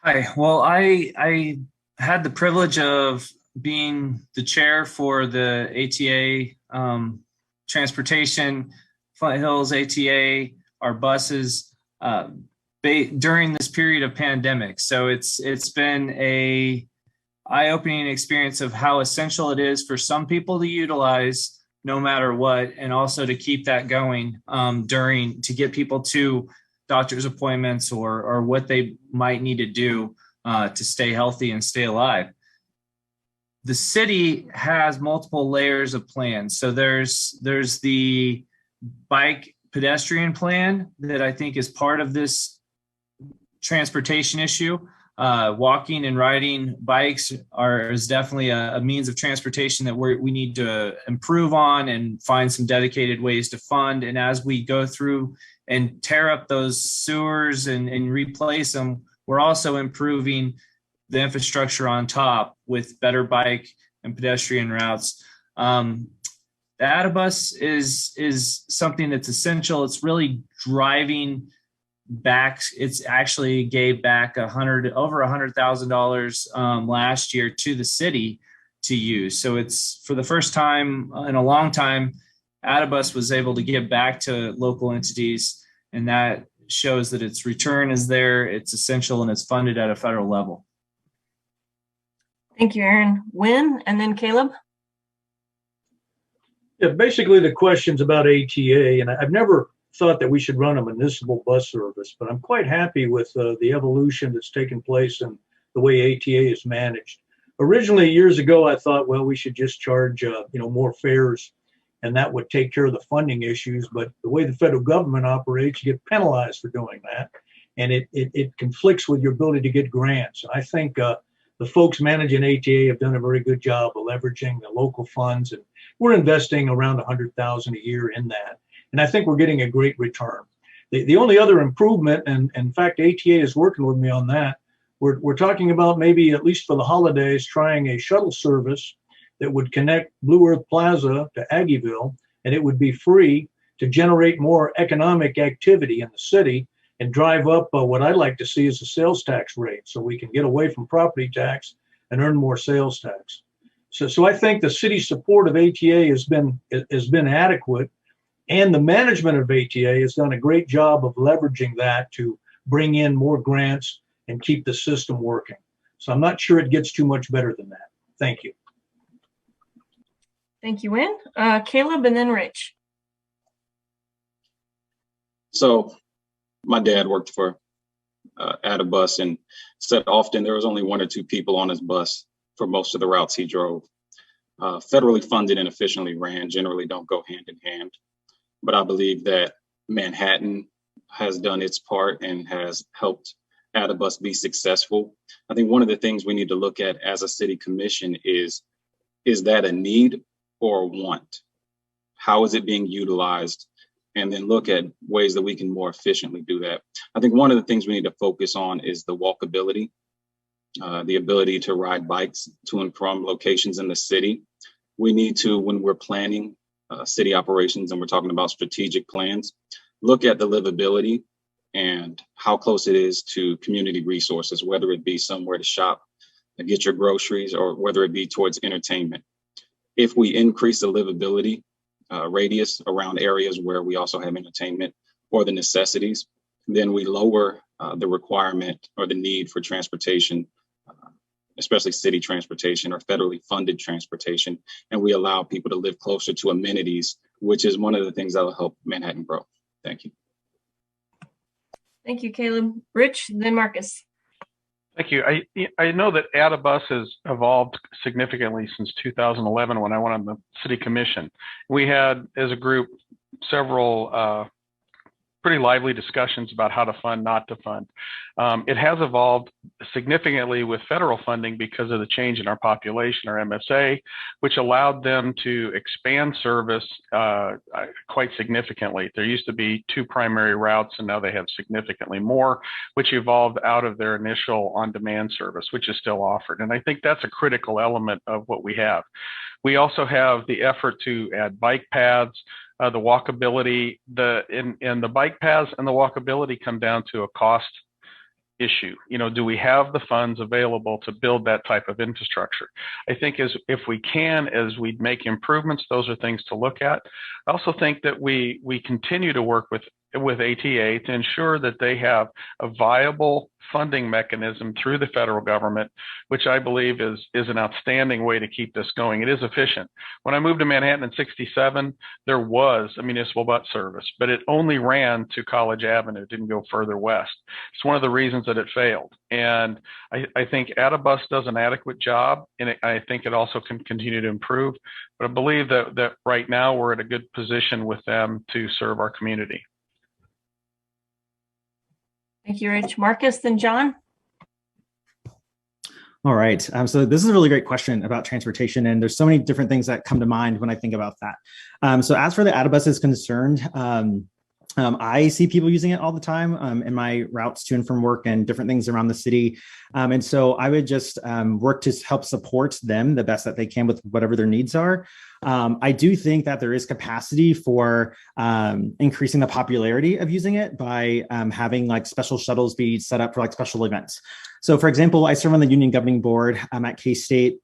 Hi. Well, I had the privilege of being the chair for the ATA transportation, Flint Hills ATA, our buses during this period of pandemic. So it's been a eye-opening experience of how essential it is for some people to utilize no matter what, and also to keep that going to get people to doctor's appointments or what they might need to do to stay healthy and stay alive. The city has multiple layers of plans. So there's the bike pedestrian plan that I think is part of this transportation issue. Walking and riding bikes is definitely a means of transportation that we need to improve on and find some dedicated ways to fund. And as we go through and tear up those sewers and replace them, we're also improving the infrastructure on top with better bike and pedestrian routes. The ATA-bus is something that's essential. It's really driving back. It's actually gave back over $100,000 last year to the city to use. So it's for the first time in a long time, ATA-bus was able to give back to local entities, and that shows that its return is there, it's essential, and it's funded at a federal level. Thank you, Aaron. Wynn, and then Caleb. Yeah, basically the question's about ATA, and I've never thought that we should run a municipal bus service, but I'm quite happy with the evolution that's taken place and the way ATA is managed. Originally, years ago, I thought, well, we should just charge more fares, and that would take care of the funding issues. But the way the federal government operates, you get penalized for doing that, and it conflicts with your ability to get grants. And I think the folks managing ATA have done a very good job of leveraging the local funds, and we're investing around $100,000 a year in that. And I think we're getting a great return. The only other improvement, and in fact, ATA is working with me on that, we're talking about maybe, at least for the holidays, trying a shuttle service that would connect Blue Earth Plaza to Aggieville, and it would be free to generate more economic activity in the city and drive up what I'd like to see is a sales tax rate, so we can get away from property tax and earn more sales tax. So I think the city's support of ATA has been adequate. And the management of ATA has done a great job of leveraging that to bring in more grants and keep the system working. So I'm not sure it gets too much better than that. Thank you. Thank you, Wynn. Caleb, and then Rich. So my dad worked for ATA-bus and said often there was only one or two people on his bus for most of the routes he drove. Federally funded and efficiently ran generally don't go hand in hand. But I believe that Manhattan has done its part and has helped ATA-bus be successful. I think one of the things we need to look at as a city commission is that a need or a want? How is it being utilized? And then look at ways that we can more efficiently do that. I think one of the things we need to focus on is the walkability, the ability to ride bikes to and from locations in the city. We need to, when we're planning city operations and we're talking about strategic plans, look at the livability and how close it is to community resources, whether it be somewhere to shop and get your groceries or whether it be towards entertainment. If we increase the livability radius around areas where we also have entertainment or the necessities, then we lower the requirement or the need for transportation, especially city transportation or federally funded transportation, and we allow people to live closer to amenities, which is one of the things that will help Manhattan grow. Thank you. Thank you, Caleb. Rich, then Marcus. Thank you. I know that ATA-bus has evolved significantly since 2011 when I went on the city commission. We had, as a group, several pretty lively discussions about how to fund, not to fund. It has evolved significantly with federal funding because of the change in our population, our MSA, which allowed them to expand service quite significantly. There used to be 2 primary routes, and now they have significantly more, which evolved out of their initial on-demand service, which is still offered. And I think that's a critical element of what we have. We also have the effort to add bike paths, the walkability. And the bike paths and the walkability come down to a cost issue. Do we have the funds available to build that type of infrastructure? I think if we make improvements, those are things to look at. I also think that we continue to work with ATA to ensure that they have a viable funding mechanism through the federal government, which I believe is an outstanding way to keep this going. It is efficient. When I moved to Manhattan in '67, there was a municipal bus service, but it only ran to College Avenue, didn't go further west. It's one of the reasons that it failed. And I think Addabus does an adequate job, and I think it also can continue to improve. But I believe that right now we're at a good position with them to serve our community. Thank you, Rich. Marcus, then John. All right. So this is a really great question about transportation, and there's so many different things that come to mind when I think about that. So as for the Addabus is concerned, I see people using it all the time in my routes to and from work and different things around the city. And so I would just work to help support them the best that they can with whatever their needs are. I do think that there is capacity for increasing the popularity of using it by having like special shuttles be set up for like special events. So for example, I serve on the union governing board at K-State.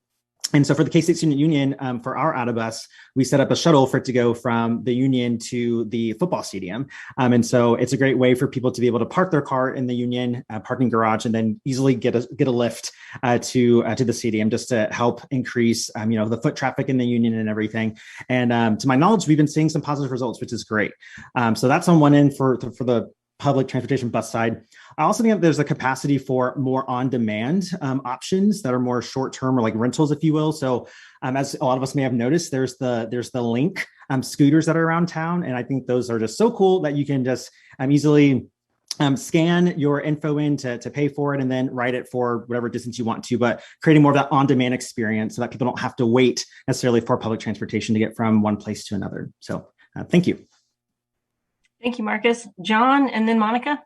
And so for the K-State Student Union, for our Addabus, we set up a shuttle for it to go from the Union to the football stadium. And so it's a great way for people to be able to park their car in the Union parking garage and then easily get a lift to the stadium, just to help increase, the foot traffic in the Union and everything. And to my knowledge, we've been seeing some positive results, which is great. So that's on one end for the public transportation bus side. I also think that there's a capacity for more on-demand options that are more short-term or like rentals, if you will. So as a lot of us may have noticed, there's the Link scooters that are around town. And I think those are just so cool that you can just easily scan your info in to pay for it and then ride it for whatever distance you want to, but creating more of that on-demand experience so that people don't have to wait necessarily for public transportation to get from one place to another. So thank you. Thank you, Marcus. John, and then Monica.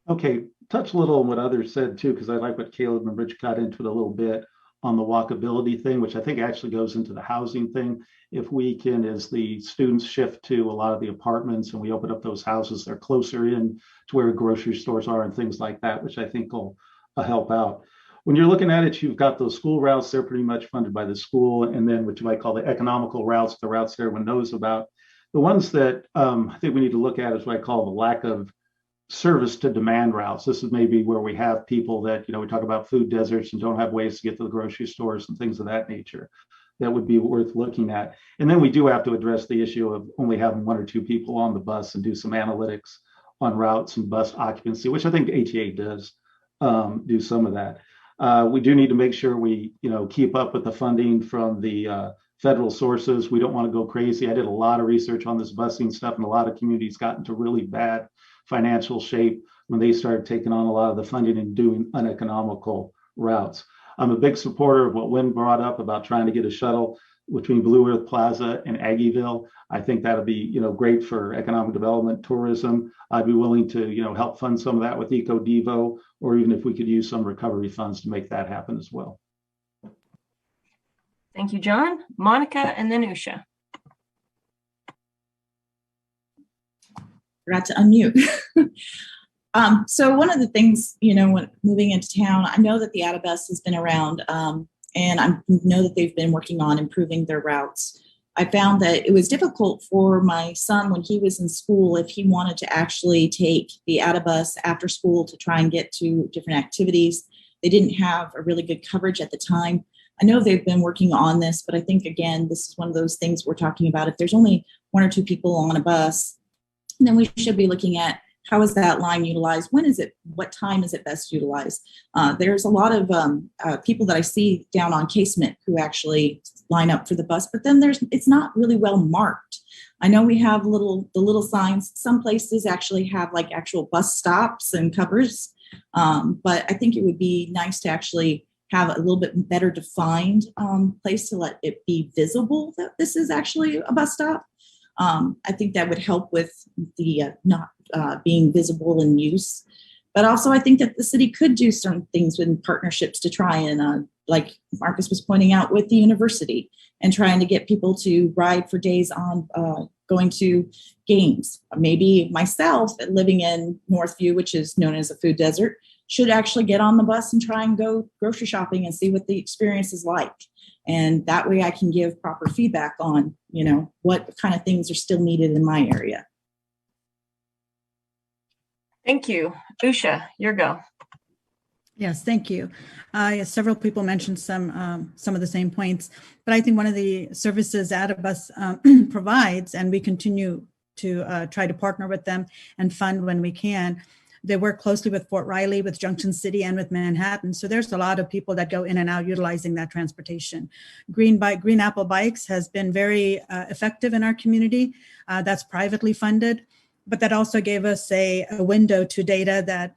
Okay, touch a little on what others said too, because I like what Caleb and Rich got into it a little bit on the walkability thing, which I think actually goes into the housing thing. If we can, as the students shift to a lot of the apartments and we open up those houses, they're closer in to where grocery stores are and things like that, which I think will help out. When you're looking at it, you've got those school routes, they're pretty much funded by the school, and then what you might call the economical routes, the routes that everyone knows about. The ones that I think we need to look at is what I call the lack of service to demand routes. This is maybe where we have people that, we talk about food deserts and don't have ways to get to the grocery stores and things of that nature. That would be worth looking at. And then we do have to address the issue of only having one or two people on the bus and do some analytics on routes and bus occupancy, which I think ATA does do some of that. We do need to make sure we, keep up with the funding from the federal sources. We don't want to go crazy. I did a lot of research on this busing stuff, and a lot of communities got into really bad financial shape when they started taking on a lot of the funding and doing uneconomical routes. I'm a big supporter of what Wynn brought up about trying to get a shuttle between Blue Earth Plaza and Aggieville. I think that'll be, great for economic development, tourism. I'd be willing to, help fund some of that with EcoDevo, or even if we could use some recovery funds to make that happen as well. Thank you, John. Monica, and then Usha. Forgot to unmute. So one of the things, when moving into town, I know that the Addabus has been around, and I know that they've been working on improving their routes. I found that it was difficult for my son when he was in school, if he wanted to actually take the Addabus after school to try and get to different activities. They didn't have a really good coverage at the time. I know they've been working on this, but I think, again, this is one of those things we're talking about. If there's only one or two people on a bus, then we should be looking at how is that line utilized? What time is it best utilized? There's a lot of people that I see down on Casement who actually line up for the bus, but then it's not really well marked. I know we have the little signs. Some places actually have like actual bus stops and covers, but I think it would be nice to actually have a little bit better defined place to let it be visible that this is actually a bus stop. I think that would help with the not being visible in use. But also I think that the city could do certain things with partnerships to try and like Marcus was pointing out with the university, and trying to get people to ride for days on going to games. Maybe myself, living in Northview, which is known as a food desert, should actually get on the bus and try and go grocery shopping and see what the experience is like. And that way I can give proper feedback on, what kind of things are still needed in my area. Thank you. Usha, your go. Yes, thank you. Yes, several people mentioned some of the same points, but I think one of the services Adibus provides, and we continue to try to partner with them and fund when we can. They work closely with Fort Riley, with Junction City, and with Manhattan. So there's a lot of people that go in and out utilizing that transportation. Green Apple Bikes has been very effective in our community. That's privately funded. But that also gave us a window to data that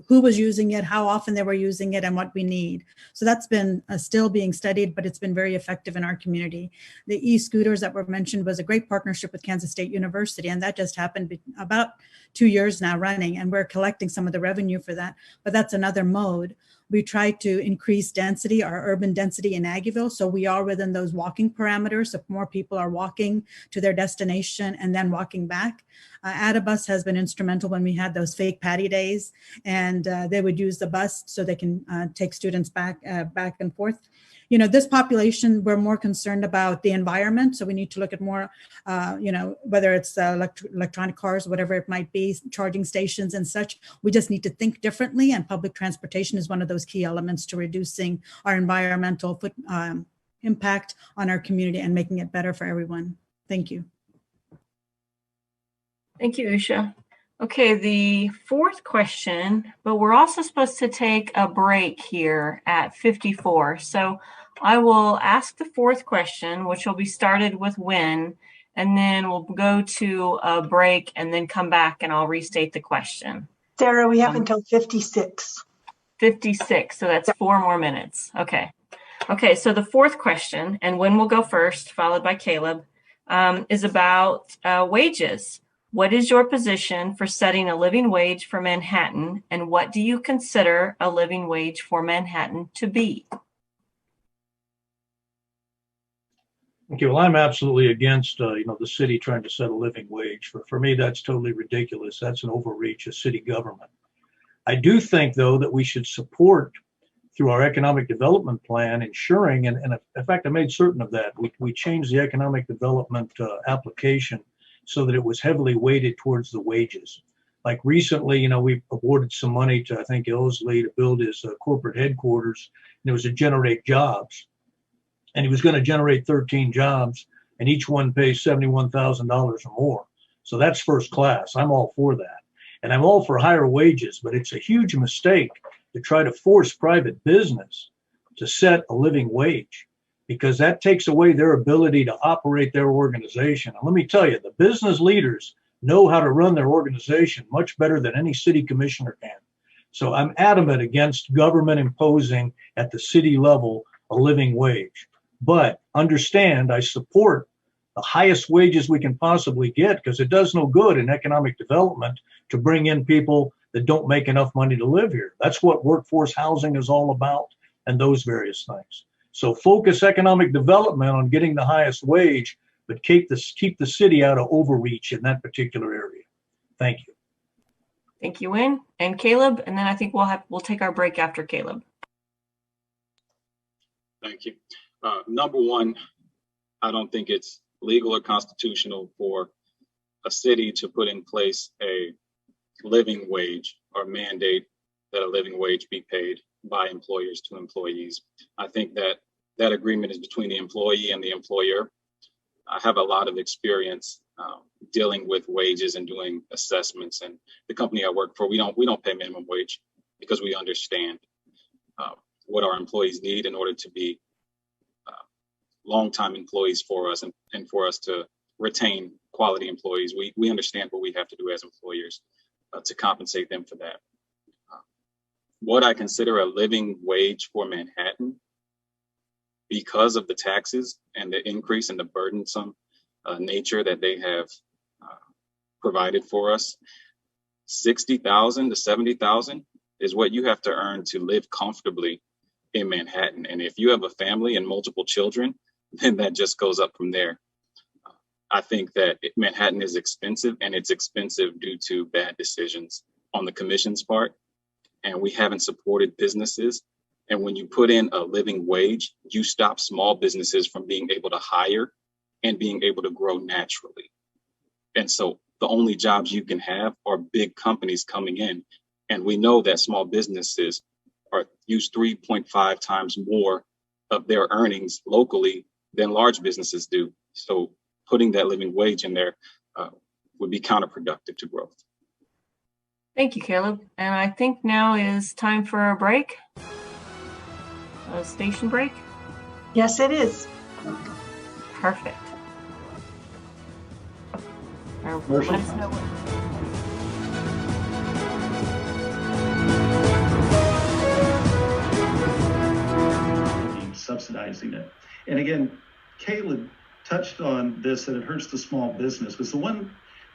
who was using it, how often they were using it, and what we need. So that's been still being studied, but it's been very effective in our community. The e-scooters that were mentioned was a great partnership with Kansas State University, and that just happened about 2 years now running, and we're collecting some of the revenue for that. But that's another mode. We try to increase density, our urban density in Aggieville, so we are within those walking parameters. So more people are walking to their destination and then walking back. Adibus has been instrumental when we had those fake patty days, and they would use the bus so they can take students back and forth. This population, we're more concerned about the environment. So we need to look at more, whether it's electronic cars, whatever it might be, charging stations and such. We just need to think differently. And public transportation is one of those key elements to reducing our environmental impact on our community and making it better for everyone. Thank you. Thank you, Usha. Okay, the fourth question, but we're also supposed to take a break here at 54. So I will ask the fourth question, which will be started with when, and then we'll go to a break and then come back and I'll restate the question. Sarah, we have until 56. 56, so that's 4 more minutes. Okay. Okay, so the fourth question, and when we'll go first, followed by Caleb, is about wages. What is your position for setting a living wage for Manhattan, and what do you consider a living wage for Manhattan to be? Okay, well, I'm absolutely against, the city trying to set a living wage. For me, that's totally ridiculous. That's an overreach of city government. I do think, though, that we should support through our economic development plan, ensuring, and in fact, I made certain of that. We changed the economic development application so that it was heavily weighted towards the wages. Like recently, we awarded some money to, I think, Ellesley to build his corporate headquarters, and it was to generate jobs. And he was going to generate 13 jobs, and each one pays $71,000 or more. So that's first class. I'm all for that. And I'm all for higher wages, but it's a huge mistake to try to force private business to set a living wage, because that takes away their ability to operate their organization. And let me tell you, the business leaders know how to run their organization much better than any city commissioner can. So I'm adamant against government imposing at the city level a living wage. But understand, I support the highest wages we can possibly get, because it does no good in economic development to bring in people that don't make enough money to live here. That's what workforce housing is all about, and those various things. So focus economic development on getting the highest wage, but keep the city out of overreach in that particular area. Thank you. Thank you, Wynn and Caleb, and then I think we'll take our break after Caleb. Thank you. Number one, I don't think it's legal or constitutional for a city to put in place a living wage or mandate that a living wage be paid by employers to employees. I think that agreement is between the employee and the employer. I have a lot of experience dealing with wages and doing assessments. And the company I work for, we don't pay minimum wage because we understand what our employees need in order to be long-time employees for us and for us to retain quality employees. We understand what we have to do as employers to compensate them for that. What I consider a living wage for Manhattan, because of the taxes and the increase in the burdensome nature that they have provided for us, $60,000 to $70,000 is what you have to earn to live comfortably in Manhattan. And if you have a family and multiple children, then that just goes up from there. I think that Manhattan is expensive, and it's expensive due to bad decisions on the commission's part. And we haven't supported businesses. And when you put in a living wage, you stop small businesses from being able to hire and being able to grow naturally. And so the only jobs you can have are big companies coming in. And we know that small businesses use 3.5 times more of their earnings locally than large businesses do. So putting that living wage in there would be counterproductive to growth. Thank you, Caleb. And I think now is time for a break, a station break. Yes, it is. Perfect. Commercial. Let us know subsidizing it. And again, Caleb touched on this, that it hurts the small business, because the one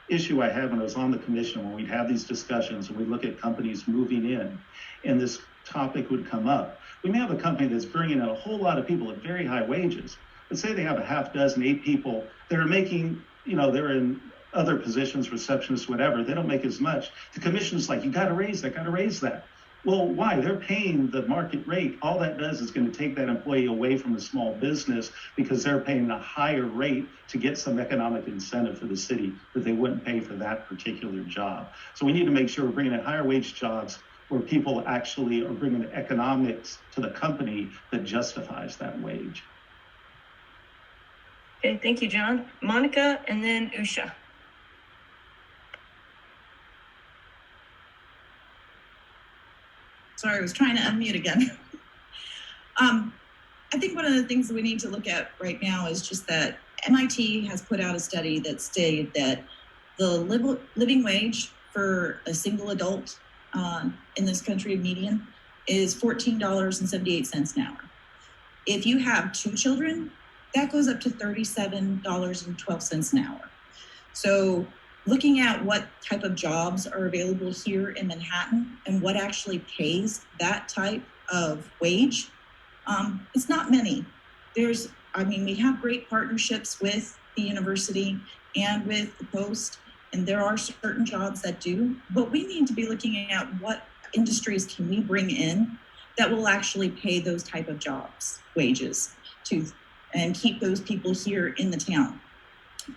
issue I had when I was on the commission, when we'd have these discussions and we look at companies moving in and this topic would come up, we may have a company that's bringing in a whole lot of people at very high wages. Let's say they have a half dozen, 8 people that are making, they're in other positions, receptionists, whatever, they don't make as much. The commission's like, you got to raise that. Well, why? They're paying the market rate. All that does is going to take that employee away from the small business because they're paying a higher rate to get some economic incentive for the city that they wouldn't pay for that particular job. So we need to make sure we're bringing in higher wage jobs where people actually are bringing the economics to the company that justifies that wage. Okay, thank you, John. Monica, and then Usha. Sorry, I was trying to unmute again. I think one of the things that we need to look at right now is just that MIT has put out a study that stated that the living wage for a single adult in this country, median, is $14.78 an hour. If you have 2 children, that goes up to $37.12 an hour. So looking at what type of jobs are available here in Manhattan and what actually pays that type of wage, it's not many. We have great partnerships with the university and with the Post, and there are certain jobs that do, but we need to be looking at what industries can we bring in that will actually pay those type of jobs, wages, and keep those people here in the town.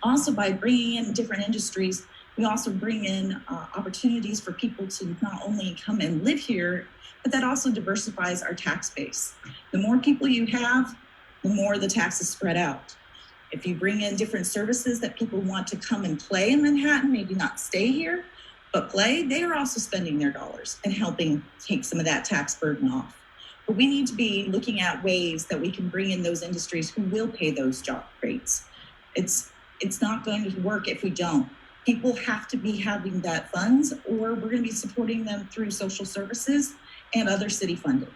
Also, by bringing in different industries, we also bring in opportunities for people to not only come and live here, but that also diversifies our tax base. The more people you have, the more the taxes spread out. If you bring in different services that people want to come and play in Manhattan, maybe not stay here, but play, they are also spending their dollars and helping take some of that tax burden off. But we need to be looking at ways that we can bring in those industries who will pay those job rates. It's not going to work if we don't. People have to be having that funds, or we're going to be supporting them through social services and other city funding.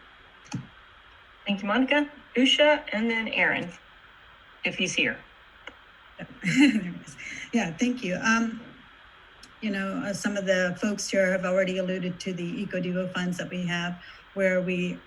Thank you, Monica. Usha, and then Aaron, if he's here. Yeah, thank you. Some of the folks here have already alluded to the EcoDuo funds that we have, where we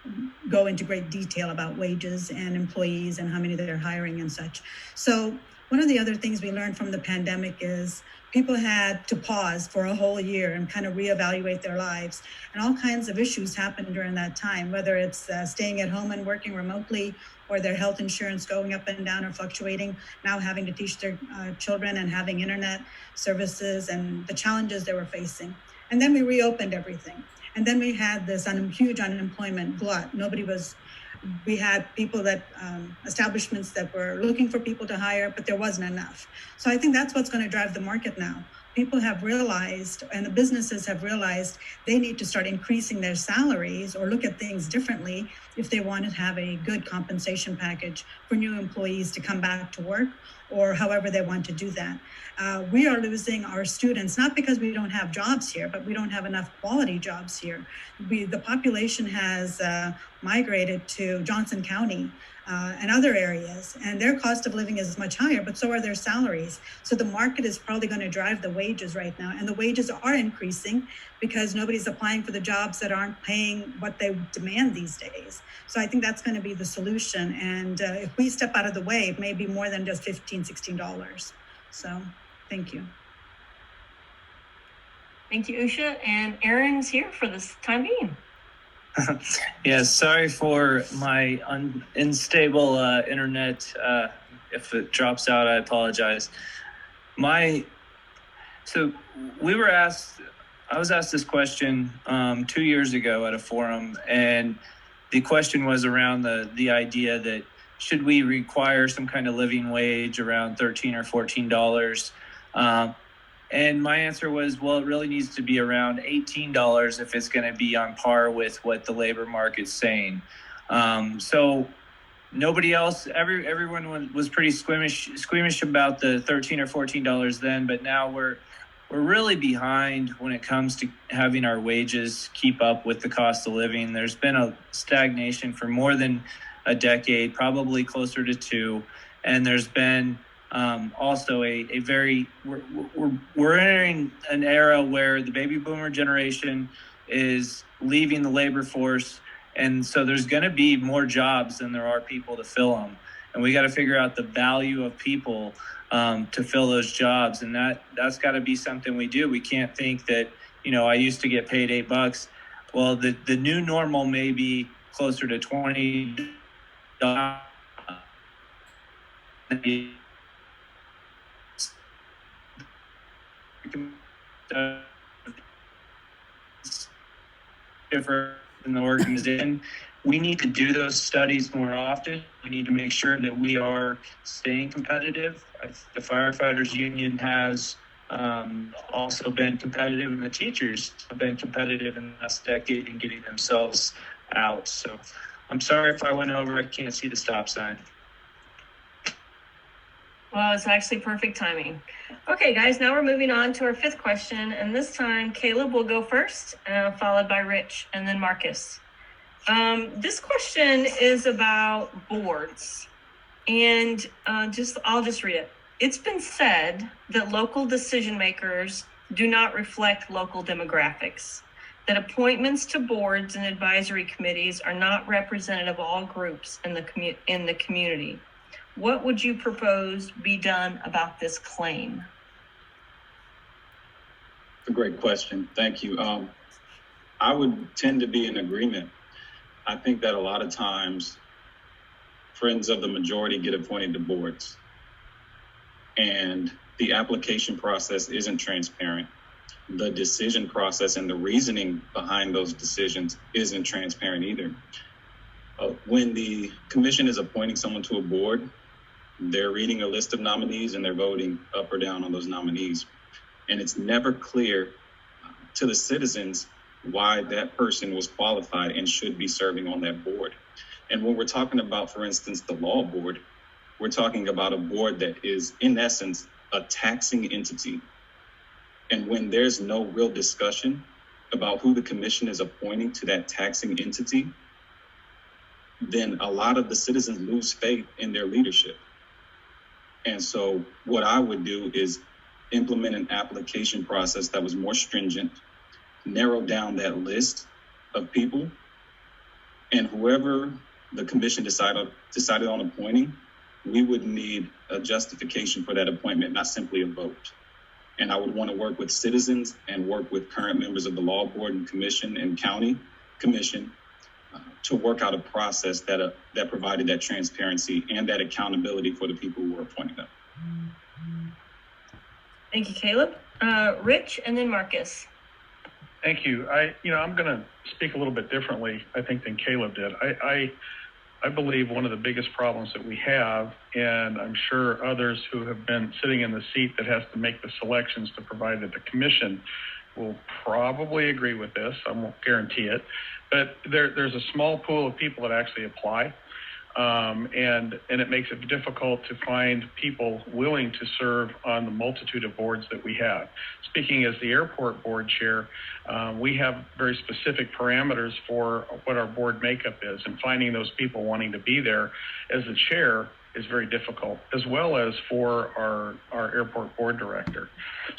go into great detail about wages and employees and how many they're hiring and such. So one of the other things we learned from the pandemic is people had to pause for a whole year and kind of reevaluate their lives. And all kinds of issues happened during that time, whether it's staying at home and working remotely, or their health insurance going up and down or fluctuating, now having to teach their children and having internet services and the challenges they were facing. And then we reopened everything. And then we had this huge unemployment glut. We had people establishments that were looking for people to hire, but there wasn't enough. So I think that's what's going to drive the market now. People have realized, and the businesses have realized, they need to start increasing their salaries or look at things differently if they want to have a good compensation package for new employees to come back to work, or however they want to do that. We are losing our students, not because we don't have jobs here, but we don't have enough quality jobs here. The population has migrated to Johnson County. and other areas, and their cost of living is much higher, but so are their salaries. So the market is probably going to drive the wages right now, and the wages are increasing because nobody's applying for the jobs that aren't paying what they demand these days. So I think that's going to be the solution, and if we step out of the way, it may be more than just $15, $16. So thank you. Thank you, Usha. And Aaron's here for this time being. Yes, sorry for my unstable internet. If it drops out, I apologize. So we were asked, I was asked this question 2 years ago at a forum, and the question was around the idea that should we require some kind of living wage around $13 or $14? And my answer was, well, it really needs to be around $18 if it's going to be on par with what the labor market's saying. So nobody else, everyone was pretty squeamish about the $13 or $14 then, but now we're really behind when it comes to having our wages keep up with the cost of living. There's been a stagnation for more than a decade, probably closer to 2, and there's been also we're entering an era where the baby boomer generation is leaving the labor force, and so there's going to be more jobs than there are people to fill them, and we got to figure out the value of people to fill those jobs, and that's got to be something we do. We can't think that, I used to get paid $8. Well, the new normal may be closer to $20. Different in the organization. We need to do those studies more often. We need to make sure that we are staying competitive. The firefighters union has also been competitive, and the teachers have been competitive in the last decade in getting themselves out. So I'm sorry if I went over. I can't see the stop sign. Well, it's actually perfect timing. Okay, guys, now we're moving on to our 5th question. And this time, Caleb will go first, followed by Rich, and then Marcus. This question is about boards. And I'll just read it. It's been said that local decision makers do not reflect local demographics, that appointments to boards and advisory committees are not representative of all groups in the community. What would you propose be done about this claim? It's a great question. Thank you. I would tend to be in agreement. I think that a lot of times friends of the majority get appointed to boards, and the application process isn't transparent. The decision process and the reasoning behind those decisions isn't transparent either. When the commission is appointing someone to a board, they're reading a list of nominees and they're voting up or down on those nominees. And it's never clear to the citizens why that person was qualified and should be serving on that board. And when we're talking about, for instance, the law board, we're talking about a board that is, in essence, a taxing entity. And when there's no real discussion about who the commission is appointing to that taxing entity, then a lot of the citizens lose faith in their leadership. And so what I would do is implement an application process that was more stringent, narrow down that list of people, and whoever the commission decided on appointing, we would need a justification for that appointment, not simply a vote. And I would want to work with citizens and work with current members of the law board and commission and county commission to work out a process that provided that transparency and that accountability for the people who were appointing them. Thank you, Caleb. Rich, and then Marcus. Thank you. I'm going to speak a little bit differently, I think, than Caleb did. I believe one of the biggest problems that we have, and I'm sure others who have been sitting in the seat that has to make the selections to provide that the commission will probably agree with this. I won't guarantee it, but there's a small pool of people that actually apply. And it makes it difficult to find people willing to serve on the multitude of boards that we have. Speaking as the airport board chair, we have very specific parameters for what our board makeup is, and finding those people wanting to be there as the chair is very difficult, as well as for our airport board director.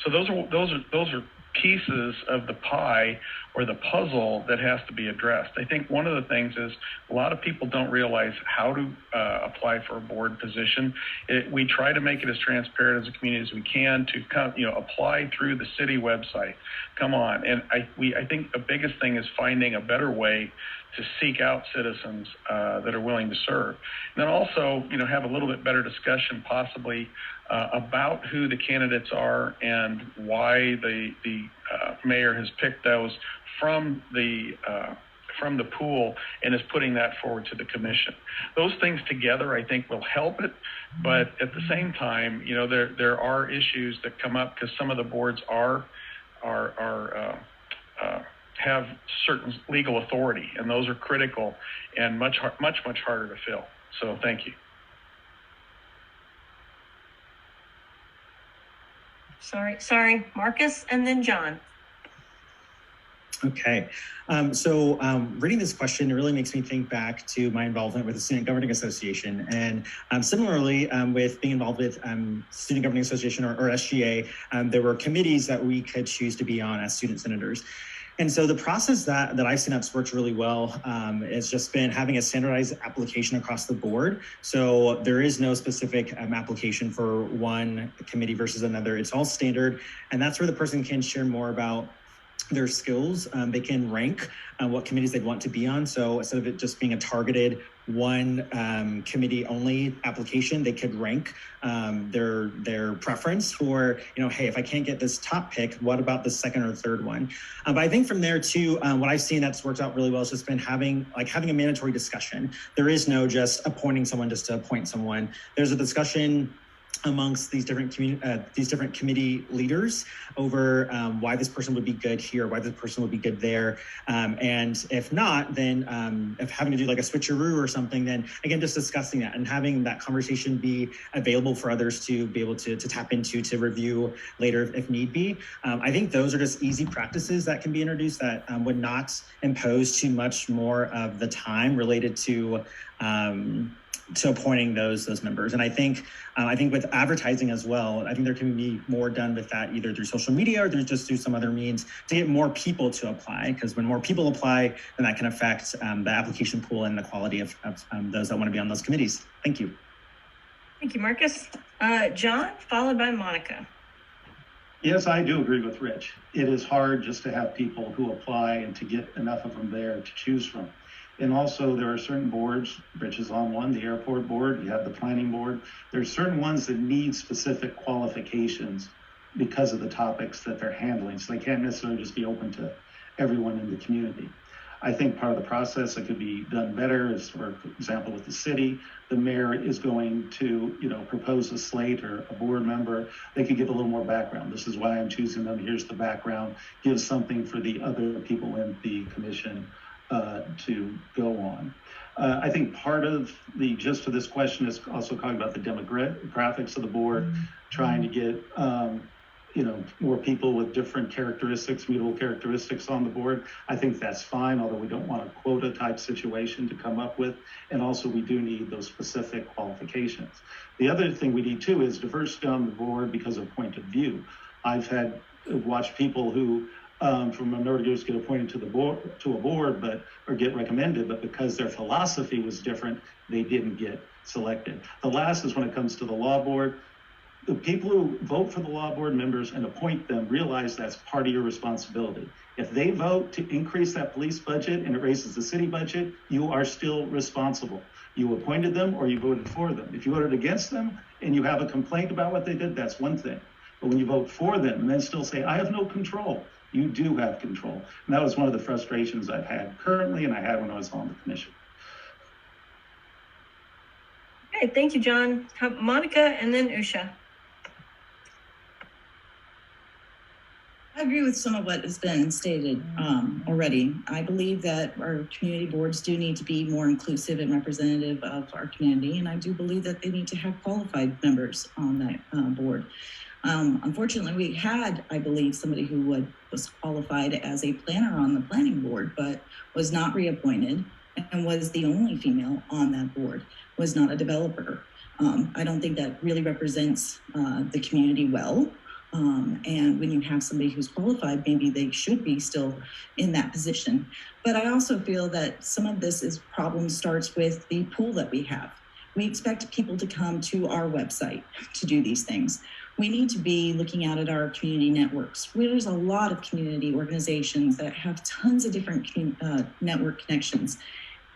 So those are pieces of the pie or the puzzle that has to be addressed. I think one of the things is a lot of people don't realize how to apply for a board position. We try to make it as transparent as a community as we can to come, apply through the city website. Come on, and I think the biggest thing is finding a better way to seek out citizens that are willing to serve. And then also, have a little bit better discussion possibly about who the candidates are and why the mayor has picked those from the pool and is putting that forward to the commission. Those things together, I think, will help it. But at the same time, there are issues that come up because some of the boards have certain legal authority, and those are critical and much harder to fill. So thank you. Sorry, Marcus, and then John. Okay, so reading this question, it really makes me think back to my involvement with the Student Governing Association. And similarly, with being involved with Student Governing Association or SGA, there were committees that we could choose to be on as student senators. And so the process that I've seen that's worked really well has just been having a standardized application across the board. So there is no specific application for one committee versus another. It's all standard. And that's where the person can share more about their skills. They can rank what committees they'd want to be on. So instead of it just being a targeted one committee only application, they could rank their preference for, hey, if I can't get this top pick, what about the second or third one? But I think from there too, what I've seen that's worked out really well is just been having a mandatory discussion. There is no just appointing someone just to appoint someone. There's a discussion amongst these different committee leaders over why this person would be good here, why this person would be good there. And if not, then if having to do like a switcheroo or something, then again, just discussing that and having that conversation be available for others to be able to tap into, to review later if need be. I think those are just easy practices that can be introduced that would not impose too much more of the time related to appointing those members. And I think with advertising as well, I think there can be more done with that either through social media or just through some other means to get more people to apply. Because when more people apply, then that can affect the application pool and the quality of those that want to be on those committees. Thank you. Thank you, Marcus. John, followed by Monica. Yes, I do agree with Rich. It is hard just to have people who apply and to get enough of them there to choose from. And also there are certain boards, Rich is on one, the airport board, you have the planning board. There's certain ones that need specific qualifications because of the topics that they're handling. So they can't necessarily just be open to everyone in the community. I think part of the process that could be done better is, for example, with the city, the mayor is going to, propose a slate or a board member. They could give a little more background. This is why I'm choosing them. Here's the background. Give something for the other people in the commission to go on. I think part of the gist of this question is also talking about the demographics of the board, trying to get more people with different characteristics, mutable characteristics on the board. I think that's fine, although we don't want a quota type situation to come up with. And also we do need those specific qualifications. The other thing we need too is diversity on the board because of point of view. I've watched people who from minority groups get appointed to a board, or get recommended, but because their philosophy was different, they didn't get selected. The last is when it comes to the law board. The people who vote for the law board members and appoint them realize that's part of your responsibility. If they vote to increase that police budget and it raises the city budget, you are still responsible. You appointed them or you voted for them. If you voted against them and you have a complaint about what they did, that's one thing. But when you vote for them and then still say, I have no control, you do have control. And that was one of the frustrations I've had currently and I had when I was on the commission. Okay, thank you, John. Monica and then Usha. I agree with some of what has been stated already. I believe that our community boards do need to be more inclusive and representative of our community, and I do believe that they need to have qualified members on that board. Unfortunately, we had, I believe, somebody who was qualified as a planner on the planning board, but was not reappointed and was the only female on that board, was not a developer. I don't think that really represents the community well. And when you have somebody who's qualified, maybe they should be still in that position. But I also feel that some of this problem starts with the pool that we have. We expect people to come to our website to do these things. We need to be looking out at our community networks, where there's a lot of community organizations that have tons of different network connections.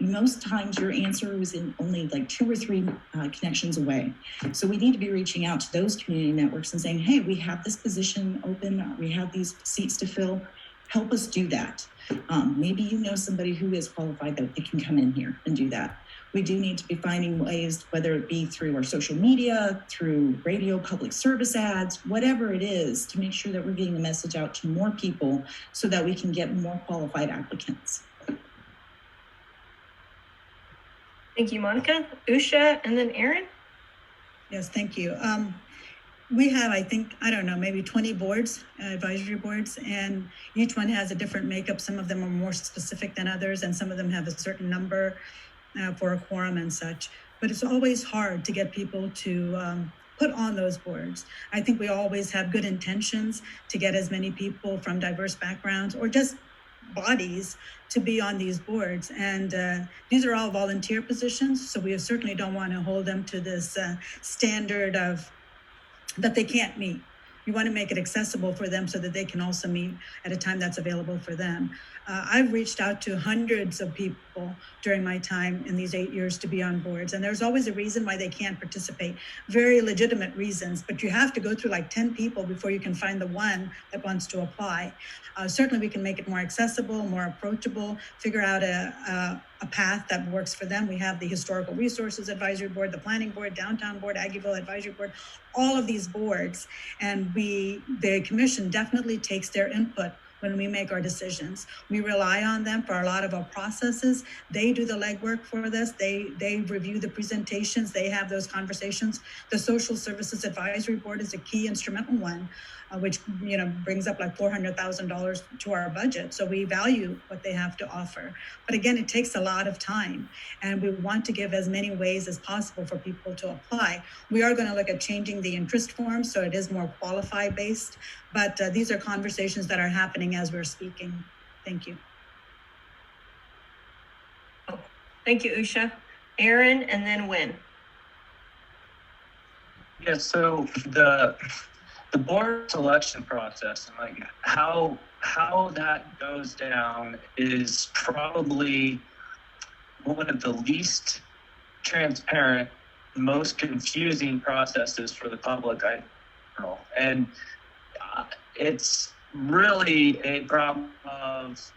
Most times your answer was in only like 2 or 3 connections away. So we need to be reaching out to those community networks and saying, hey, we have this position open, we have these seats to fill, help us do that. Maybe you know somebody who is qualified that they can come in here and do that. We do need to be finding ways, whether it be through our social media, through radio, public service ads, whatever it is, to make sure that we're getting the message out to more people so that we can get more qualified applicants. Thank you, Monica. Usha, and then Aaron. Yes, thank you. We have, I think, I don't know, maybe 20 boards, advisory boards, and each one has a different makeup. Some of them are more specific than others, and some of them have a certain number for a quorum and such. But it's always hard to get people to put on those boards. I think we always have good intentions to get as many people from diverse backgrounds or just bodies to be on these boards. And these are all volunteer positions, so we certainly don't want to hold them to this standard of that they can't meet. We want to make it accessible for them so that they can also meet at a time that's available for them. I've reached out to hundreds of people during my time in these 8 years to be on boards, and there's always a reason why they can't participate, very legitimate reasons, but you have to go through like 10 people before you can find the one that wants to apply. Certainly we can make it more accessible, more approachable, figure out a path that works for them. We have the Historical Resources Advisory Board, the Planning Board, Downtown Board, Aggieville Advisory Board, all of these boards, and the commission definitely takes their input when we make our decisions. We rely on them for a lot of our processes. They do the legwork for this. They review the presentations. They have those conversations. The Social Services Advisory Board is a key instrumental one, which brings up like $400,000 to our budget. So we value what they have to offer. But again, it takes a lot of time, and we want to give as many ways as possible for people to apply. We are going to look at changing the interest form so it is more qualified based, but these are conversations that are happening as we're speaking. Thank you. Oh, thank you, Usha. Aaron, and then Wynn. Yeah, so the board selection process and like how that goes down is probably one of the least transparent, most confusing processes for the public, and it's really a problem of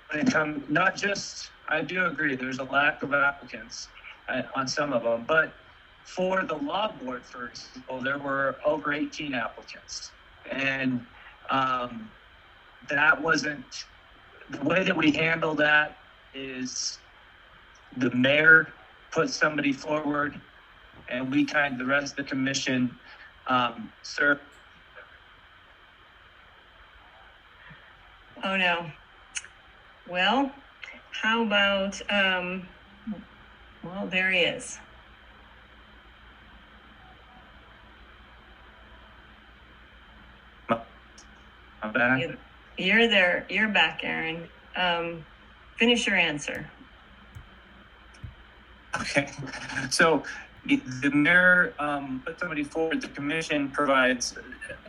when it comes, not just, I do agree there's a lack of applicants on some of them, but for the law board, for example, there were over 18 applicants, and that wasn't, the way that we handle that is the mayor puts somebody forward, and we the rest of the commission serve. Oh no. Well, how about, well, there he is. I'm back. You're there. You're back, Aaron. Finish your answer. Okay. So the mayor put somebody forward. The commission provides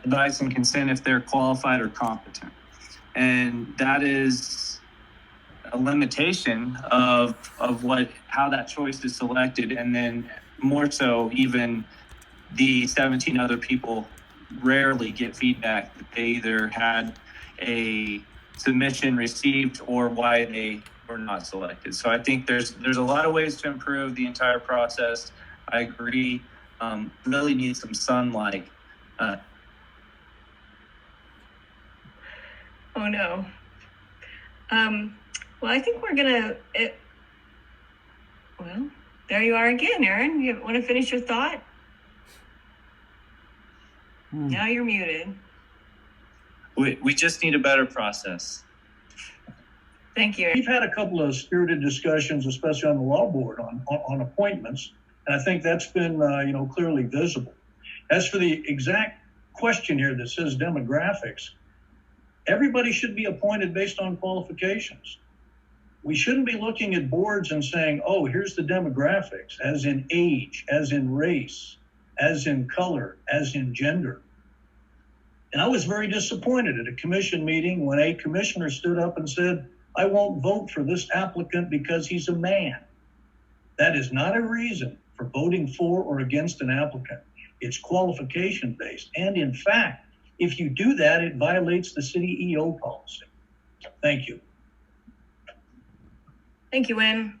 advice and consent if they're qualified or competent. And that is a limitation of how that choice is selected. And then more so, even the 17 other people rarely get feedback that they either had a submission received or why they were not selected. So I think there's a lot of ways to improve the entire process. I agree. Really need some sunlight. Oh no. Well, I think we're gonna. Well, there you are again, Aaron. You want to finish your thought? Now you're muted. We just need a better process. Thank you. We've had a couple of spirited discussions, especially on the law board, on appointments, and I think that's been clearly visible. As for the exact question here that says demographics, everybody should be appointed based on qualifications. We shouldn't be looking at boards and saying, oh, here's the demographics, as in age, as in race, as in color, as in gender. And I was very disappointed at a commission meeting when a commissioner stood up and said, I won't vote for this applicant because he's a man. That is not a reason for voting for or against an applicant. It's qualification based. And in fact, if you do that, it violates the city EO policy. Thank you. Thank you, Wynn.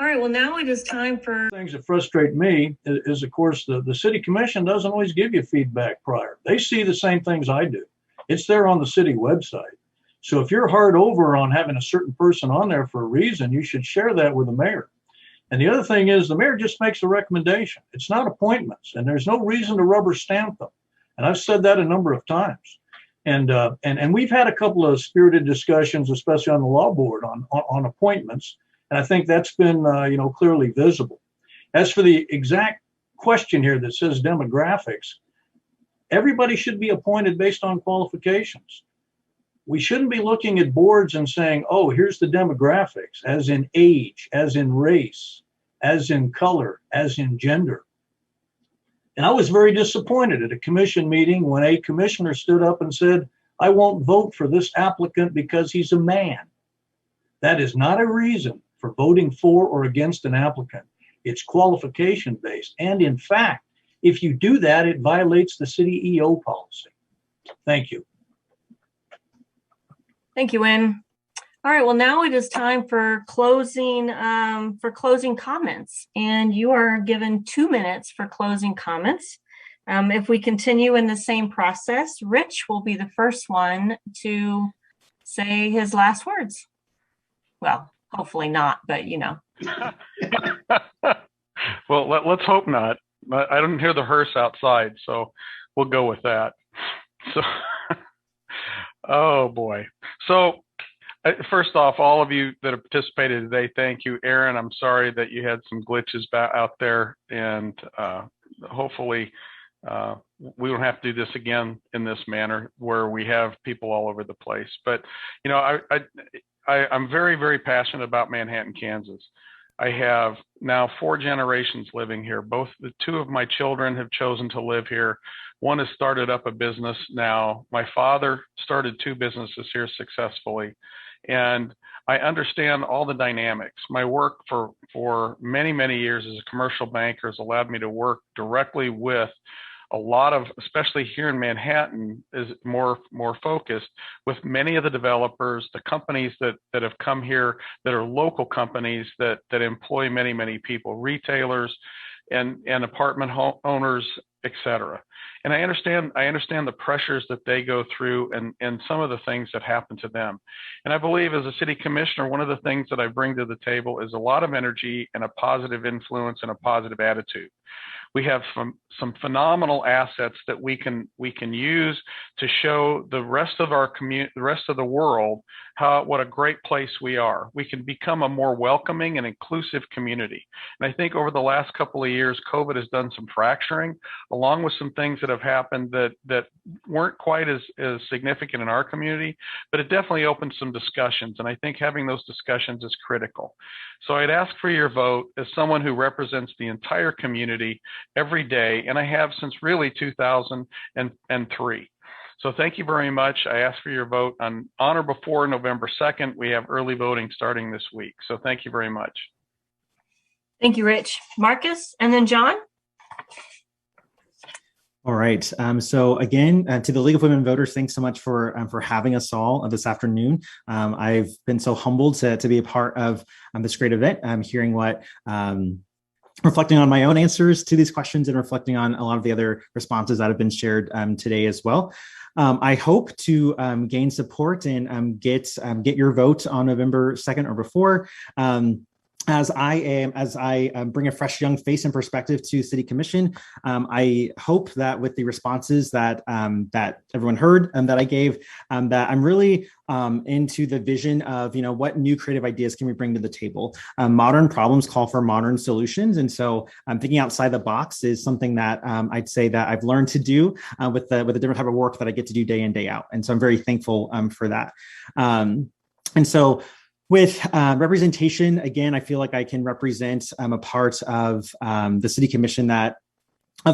All right, well, now it is time for. Things that frustrate me is of course, the city commission doesn't always give you feedback prior. They see the same things I do. It's there on the city website. So if you're hard over on having a certain person on there for a reason, you should share that with the mayor. And the other thing is the mayor just makes a recommendation. It's not appointments, and there's no reason to rubber stamp them. And I've said that a number of times. And we've had a couple of spirited discussions, especially on the law board, on appointments. And I think that's been clearly visible. As for the exact question here that says demographics, everybody should be appointed based on qualifications. We shouldn't be looking at boards and saying, oh, here's the demographics, as in age, as in race, as in color, as in gender. And I was very disappointed at a commission meeting when a commissioner stood up and said, I won't vote for this applicant because he's a man. That is not a reason for voting for or against an applicant. It's qualification based. And in fact, if you do that, it violates the city EO policy. Thank you. Thank you, Wynn. All right, well, now it is time for closing comments. And you are given 2 minutes for closing comments. If we continue in the same process, Rich will be the first one to say his last words. Well, hopefully not, but you know. Well, let's hope not. I didn't hear the hearse outside, so we'll go with that. So, oh boy. So first off, all of you that have participated today, thank you. Aaron, I'm sorry that you had some glitches out there, and hopefully we don't have to do this again in this manner where we have people all over the place. But, you know, I'm very, very passionate about Manhattan, Kansas. I have now 4 generations living here. Both the 2 of my children have chosen to live here. One has started up a business now. My father started 2 businesses here successfully. And I understand all the dynamics. My work for many, many years as a commercial banker has allowed me to work directly with a lot of, especially here in Manhattan, is more focused with many of the developers, the companies that have come here that are local companies that employ many, many people, retailers and apartment owners, et cetera. And I understand the pressures that they go through and some of the things that happen to them. And I believe as a city commissioner, one of the things that I bring to the table is a lot of energy and a positive influence and a positive attitude. We have some phenomenal assets that we can use to show the rest of our community, the rest of the world, what a great place we are. We can become a more welcoming and inclusive community. And I think over the last couple of years, COVID has done some fracturing, along with some things that have happened that weren't quite as significant in our community, but it definitely opened some discussions. And I think having those discussions is critical. So I'd ask for your vote as someone who represents the entire community every day, and I have since really 2003. So thank you very much. I ask for your vote on or before November 2nd. We have early voting starting this week. So thank you very much. Thank you, Rich. Marcus, and then John. All right. So again, to the League of Women Voters, thanks so much for having us all this afternoon. I've been so humbled to be a part of this great event. I'm hearing what reflecting on my own answers to these questions and reflecting on a lot of the other responses that have been shared today as well. I hope to gain support and get your vote on November 2nd or before. As I bring a fresh young face and perspective to City Commission, I hope that with the responses that everyone heard and that I gave, that I'm really into the vision of what new creative ideas can we bring to the table. Modern problems call for modern solutions, and so thinking outside the box is something that I'd say that I've learned to do with the different type of work that I get to do day in, day out, and so I'm very thankful for that. And so. With representation, again, I feel like I can represent a part of the City Commission of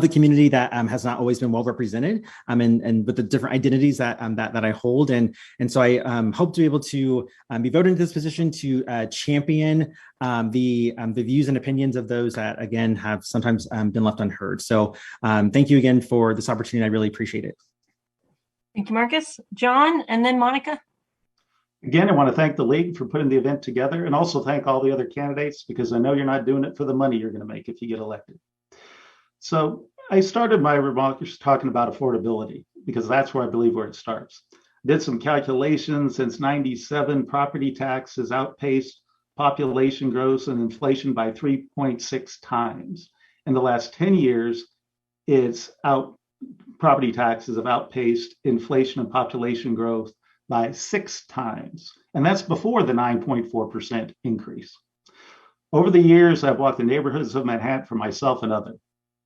the community that has not always been well represented, and with the different identities that I hold, and so I hope to be able to be voted into this position to champion the views and opinions of those that again have sometimes been left unheard. So thank you again for this opportunity. I really appreciate it. Thank you, Marcus. John, and then Monica. Again, I want to thank the league for putting the event together, and also thank all the other candidates, because I know you're not doing it for the money you're going to make if you get elected. So I started my remarks talking about affordability, because that's where I believe it starts. I did some calculations. Since '97, property taxes outpaced population growth and inflation by 3.6 times. In the last 10 years, property taxes have outpaced inflation and population growth by 6 times. And that's before the 9.4% increase. Over the years, I've walked the neighborhoods of Manhattan for myself and others.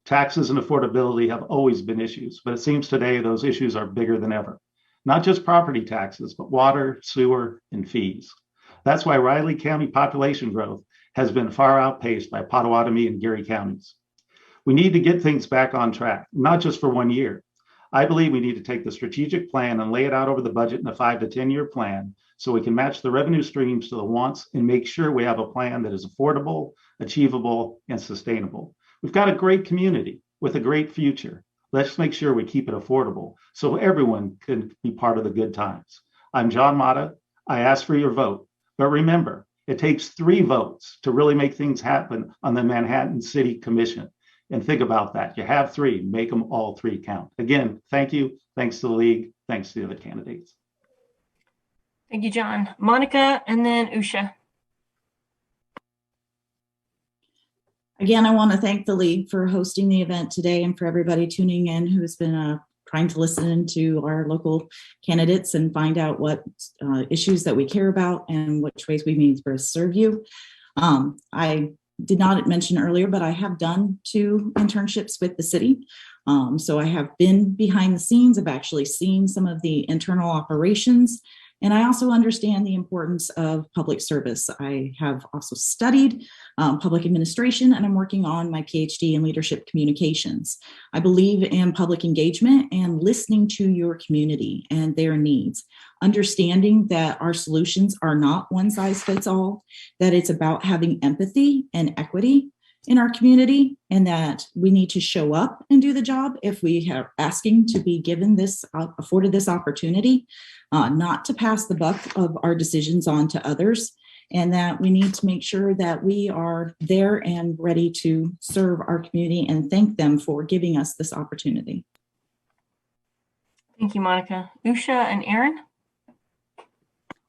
Taxes and affordability have always been issues, but it seems today those issues are bigger than ever. Not just property taxes, but water, sewer, and fees. That's why Riley County population growth has been far outpaced by Potawatomi and Geary counties. We need to get things back on track, not just for 1 year. I believe we need to take the strategic plan and lay it out over the budget in a 5 to 10 year plan so we can match the revenue streams to the wants and make sure we have a plan that is affordable, achievable, and sustainable. We've got a great community with a great future. Let's make sure we keep it affordable so everyone can be part of the good times. I'm John Mata. I ask for your vote, but remember, it takes 3 votes to really make things happen on the Manhattan City Commission. And think about that. You have 3, make them all 3 count. Again, thank you. Thanks to the league. Thanks to the other candidates. Thank you, John. Monica, and then Usha. Again, I want to thank the league for hosting the event today and for everybody tuning in who's been trying to listen to our local candidates and find out what issues that we care about and which ways we need to serve you. I did not mention earlier, but I have done 2 internships with the city. So I have been behind the scenes. I've actually seen some of the internal operations, and I also understand the importance of public service. I have also studied public administration, and I'm working on my PhD in leadership communications. I believe in public engagement and listening to your community and their needs, understanding that our solutions are not one size fits all, that it's about having empathy and equity in our community, and that we need to show up and do the job if we are asking to be given this, afforded this opportunity, not to pass the buck of our decisions on to others, and that we need to make sure that we are there and ready to serve our community and thank them for giving us this opportunity. Thank you, Monica. Usha and Aaron.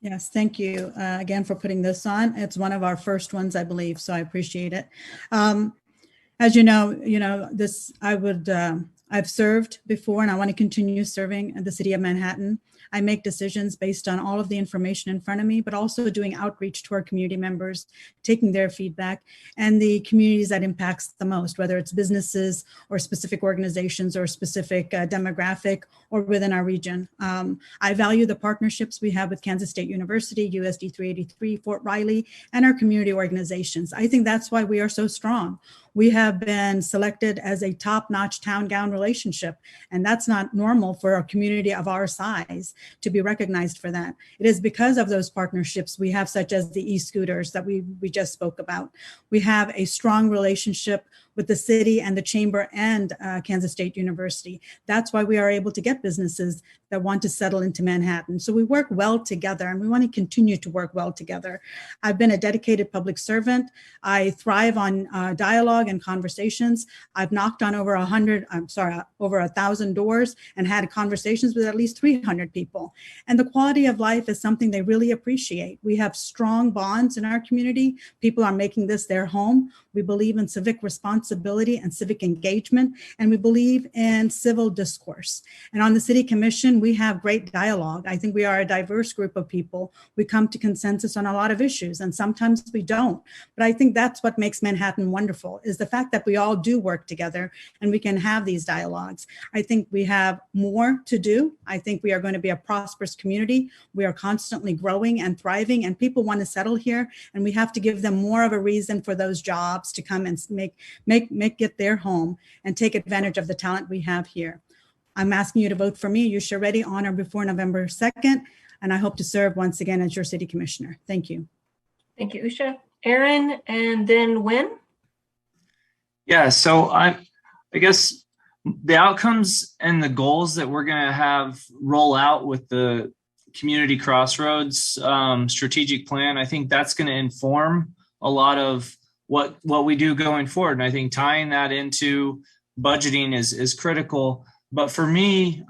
Yes, thank you again for putting this on. It's one of our first ones, I believe, so I appreciate it. As you know, this I've served before, and I want to continue serving in the city of Manhattan. I make decisions based on all of the information in front of me, but also doing outreach to our community members, taking their feedback, and the communities that impacts the most, whether it's businesses or specific organizations or specific demographic or within our region. I value the partnerships we have with Kansas State University, USD 383, Fort Riley, and our community organizations. I think that's why we are so strong. We have been selected as a top-notch town-gown relationship, and that's not normal for a community of our size to be recognized for that. It is because of those partnerships we have, such as the e-scooters that we just spoke about. We have a strong relationship with the city and the chamber and Kansas State University. That's why we are able to get businesses that want to settle into Manhattan. So we work well together, and we want to continue to work well together. I've been a dedicated public servant. I thrive on dialogue and conversations. I've knocked on over 1,000 doors and had conversations with at least 300 people. And the quality of life is something they really appreciate. We have strong bonds in our community. People are making this their home. We believe in civic responsibility and civic engagement, and we believe in civil discourse. And on the City Commission, we have great dialogue. I think we are a diverse group of people. We come to consensus on a lot of issues, and sometimes we don't. But I think that's what makes Manhattan wonderful, is the fact that we all do work together and we can have these dialogues. I think we have more to do. I think we are going to be a prosperous community. We are constantly growing and thriving, and people want to settle here, and we have to give them more of a reason for those jobs to come and make it their home and take advantage of the talent we have here. I'm asking you to vote for me. You should already on or before November 2nd, and I hope to serve once again as your city commissioner. Thank you. Thank you, Usha. Aaron, and then Wynn? Yeah, so I guess the outcomes and the goals that we're going to have roll out with the Community Crossroads strategic plan, I think that's going to inform a lot of what we do going forward. And I think tying that into budgeting is critical. But for me,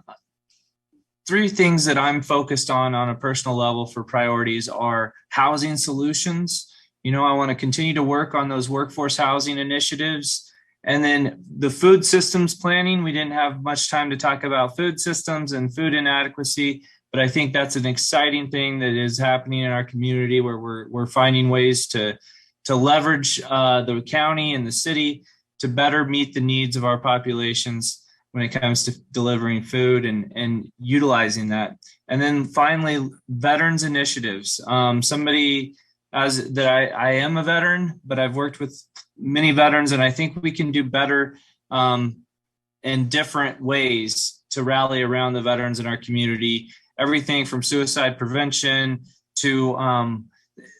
three things that I'm focused on a personal level for priorities are housing solutions. I want to continue to work on those workforce housing initiatives. And then the food systems planning. We didn't have much time to talk about food systems and food inadequacy, but I think that's an exciting thing that is happening in our community, where we're finding ways to leverage the county and the city to better meet the needs of our populations when it comes to delivering food and utilizing that. And then finally, veterans initiatives. I am a veteran, but I've worked with many veterans, and I think we can do better in different ways to rally around the veterans in our community. Everything from suicide prevention to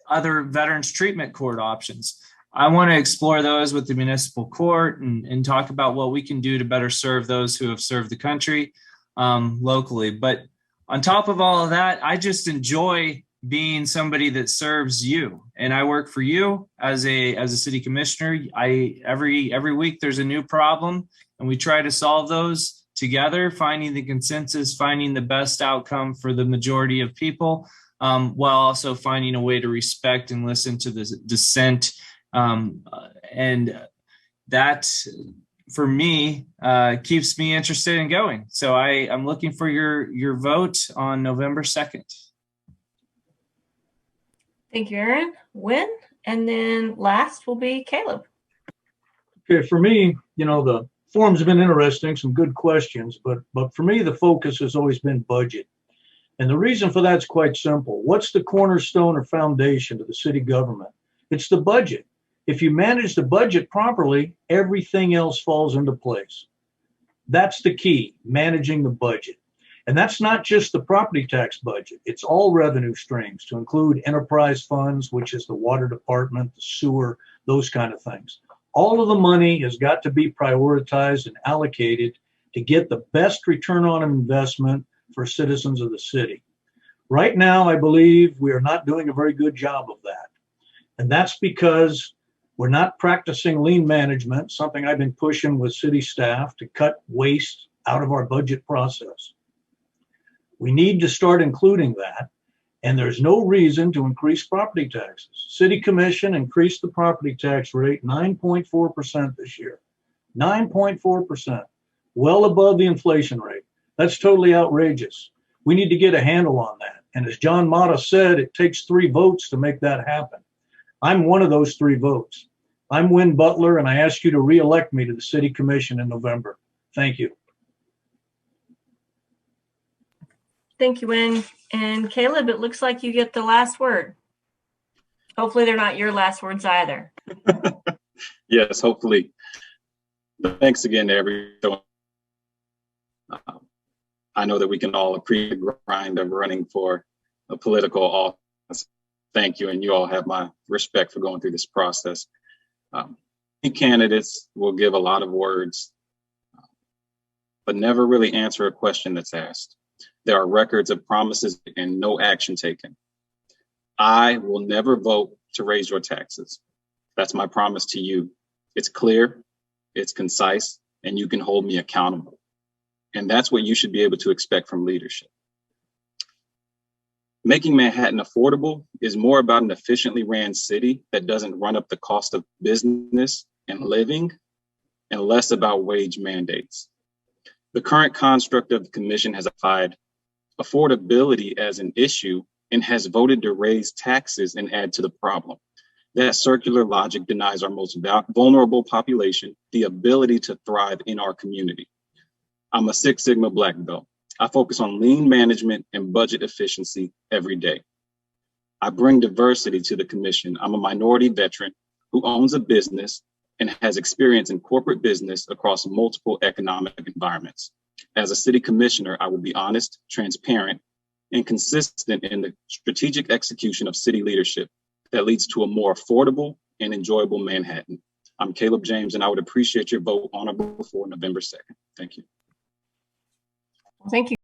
other veterans treatment court options. I want to explore those with the municipal court and talk about what we can do to better serve those who have served the country locally. But on top of all of that, I just enjoy being somebody that serves you, and I work for you as a city commissioner. Every week there's a new problem, and we try to solve those together, finding the consensus, finding the best outcome for the majority of people, while also finding a way to respect and listen to the dissent. And that, for me, keeps me interested in going. So I'm looking for your vote on November 2nd. Thank you, Aaron. Wynn, and then last will be Caleb. Okay, for me, the forums have been interesting, some good questions, but for me, the focus has always been budget. And the reason for that's quite simple. What's the cornerstone or foundation to the city government? It's the budget. If you manage the budget properly, everything else falls into place. That's the key, managing the budget. And that's not just the property tax budget. It's all revenue streams, to include enterprise funds, which is the water department, the sewer, those kind of things. All of the money has got to be prioritized and allocated to get the best return on investment for citizens of the city. Right now, I believe we are not doing a very good job of that. And that's because we're not practicing lean management, something I've been pushing with city staff to cut waste out of our budget process. We need to start including that, and there's no reason to increase property taxes. City Commission increased the property tax rate 9.4% this year. 9.4%, well above the inflation rate. That's totally outrageous. We need to get a handle on that. And as John Mata said, it takes 3 votes to make that happen. I'm one of those 3 votes. I'm Wynn Butler, and I ask you to re-elect me to the City Commission in November. Thank you. Thank you, Wynn. And Caleb, it looks like you get the last word. Hopefully they're not your last words either. Yes, hopefully. Thanks again to everyone. I know that we can all appreciate the grind of running for a political office. Thank you, and you all have my respect for going through this process. candidates will give a lot of words, but never really answer a question that's asked. There are records of promises and no action taken. I will never vote to raise your taxes. That's my promise to you. It's clear, it's concise, and you can hold me accountable. And that's what you should be able to expect from leadership. Making Manhattan affordable is more about an efficiently ran city that doesn't run up the cost of business and living, and less about wage mandates. The current construct of the commission has applied affordability as an issue and has voted to raise taxes and add to the problem. That circular logic denies our most vulnerable population the ability to thrive in our community. I'm a Six Sigma Black Belt. I focus on lean management and budget efficiency every day. I bring diversity to the commission. I'm a minority veteran who owns a business and has experience in corporate business across multiple economic environments. As a city commissioner, I will be honest, transparent, and consistent in the strategic execution of city leadership that leads to a more affordable and enjoyable Manhattan. I'm Caleb James, and I would appreciate your vote on or before November 2nd. Thank you. Thank you.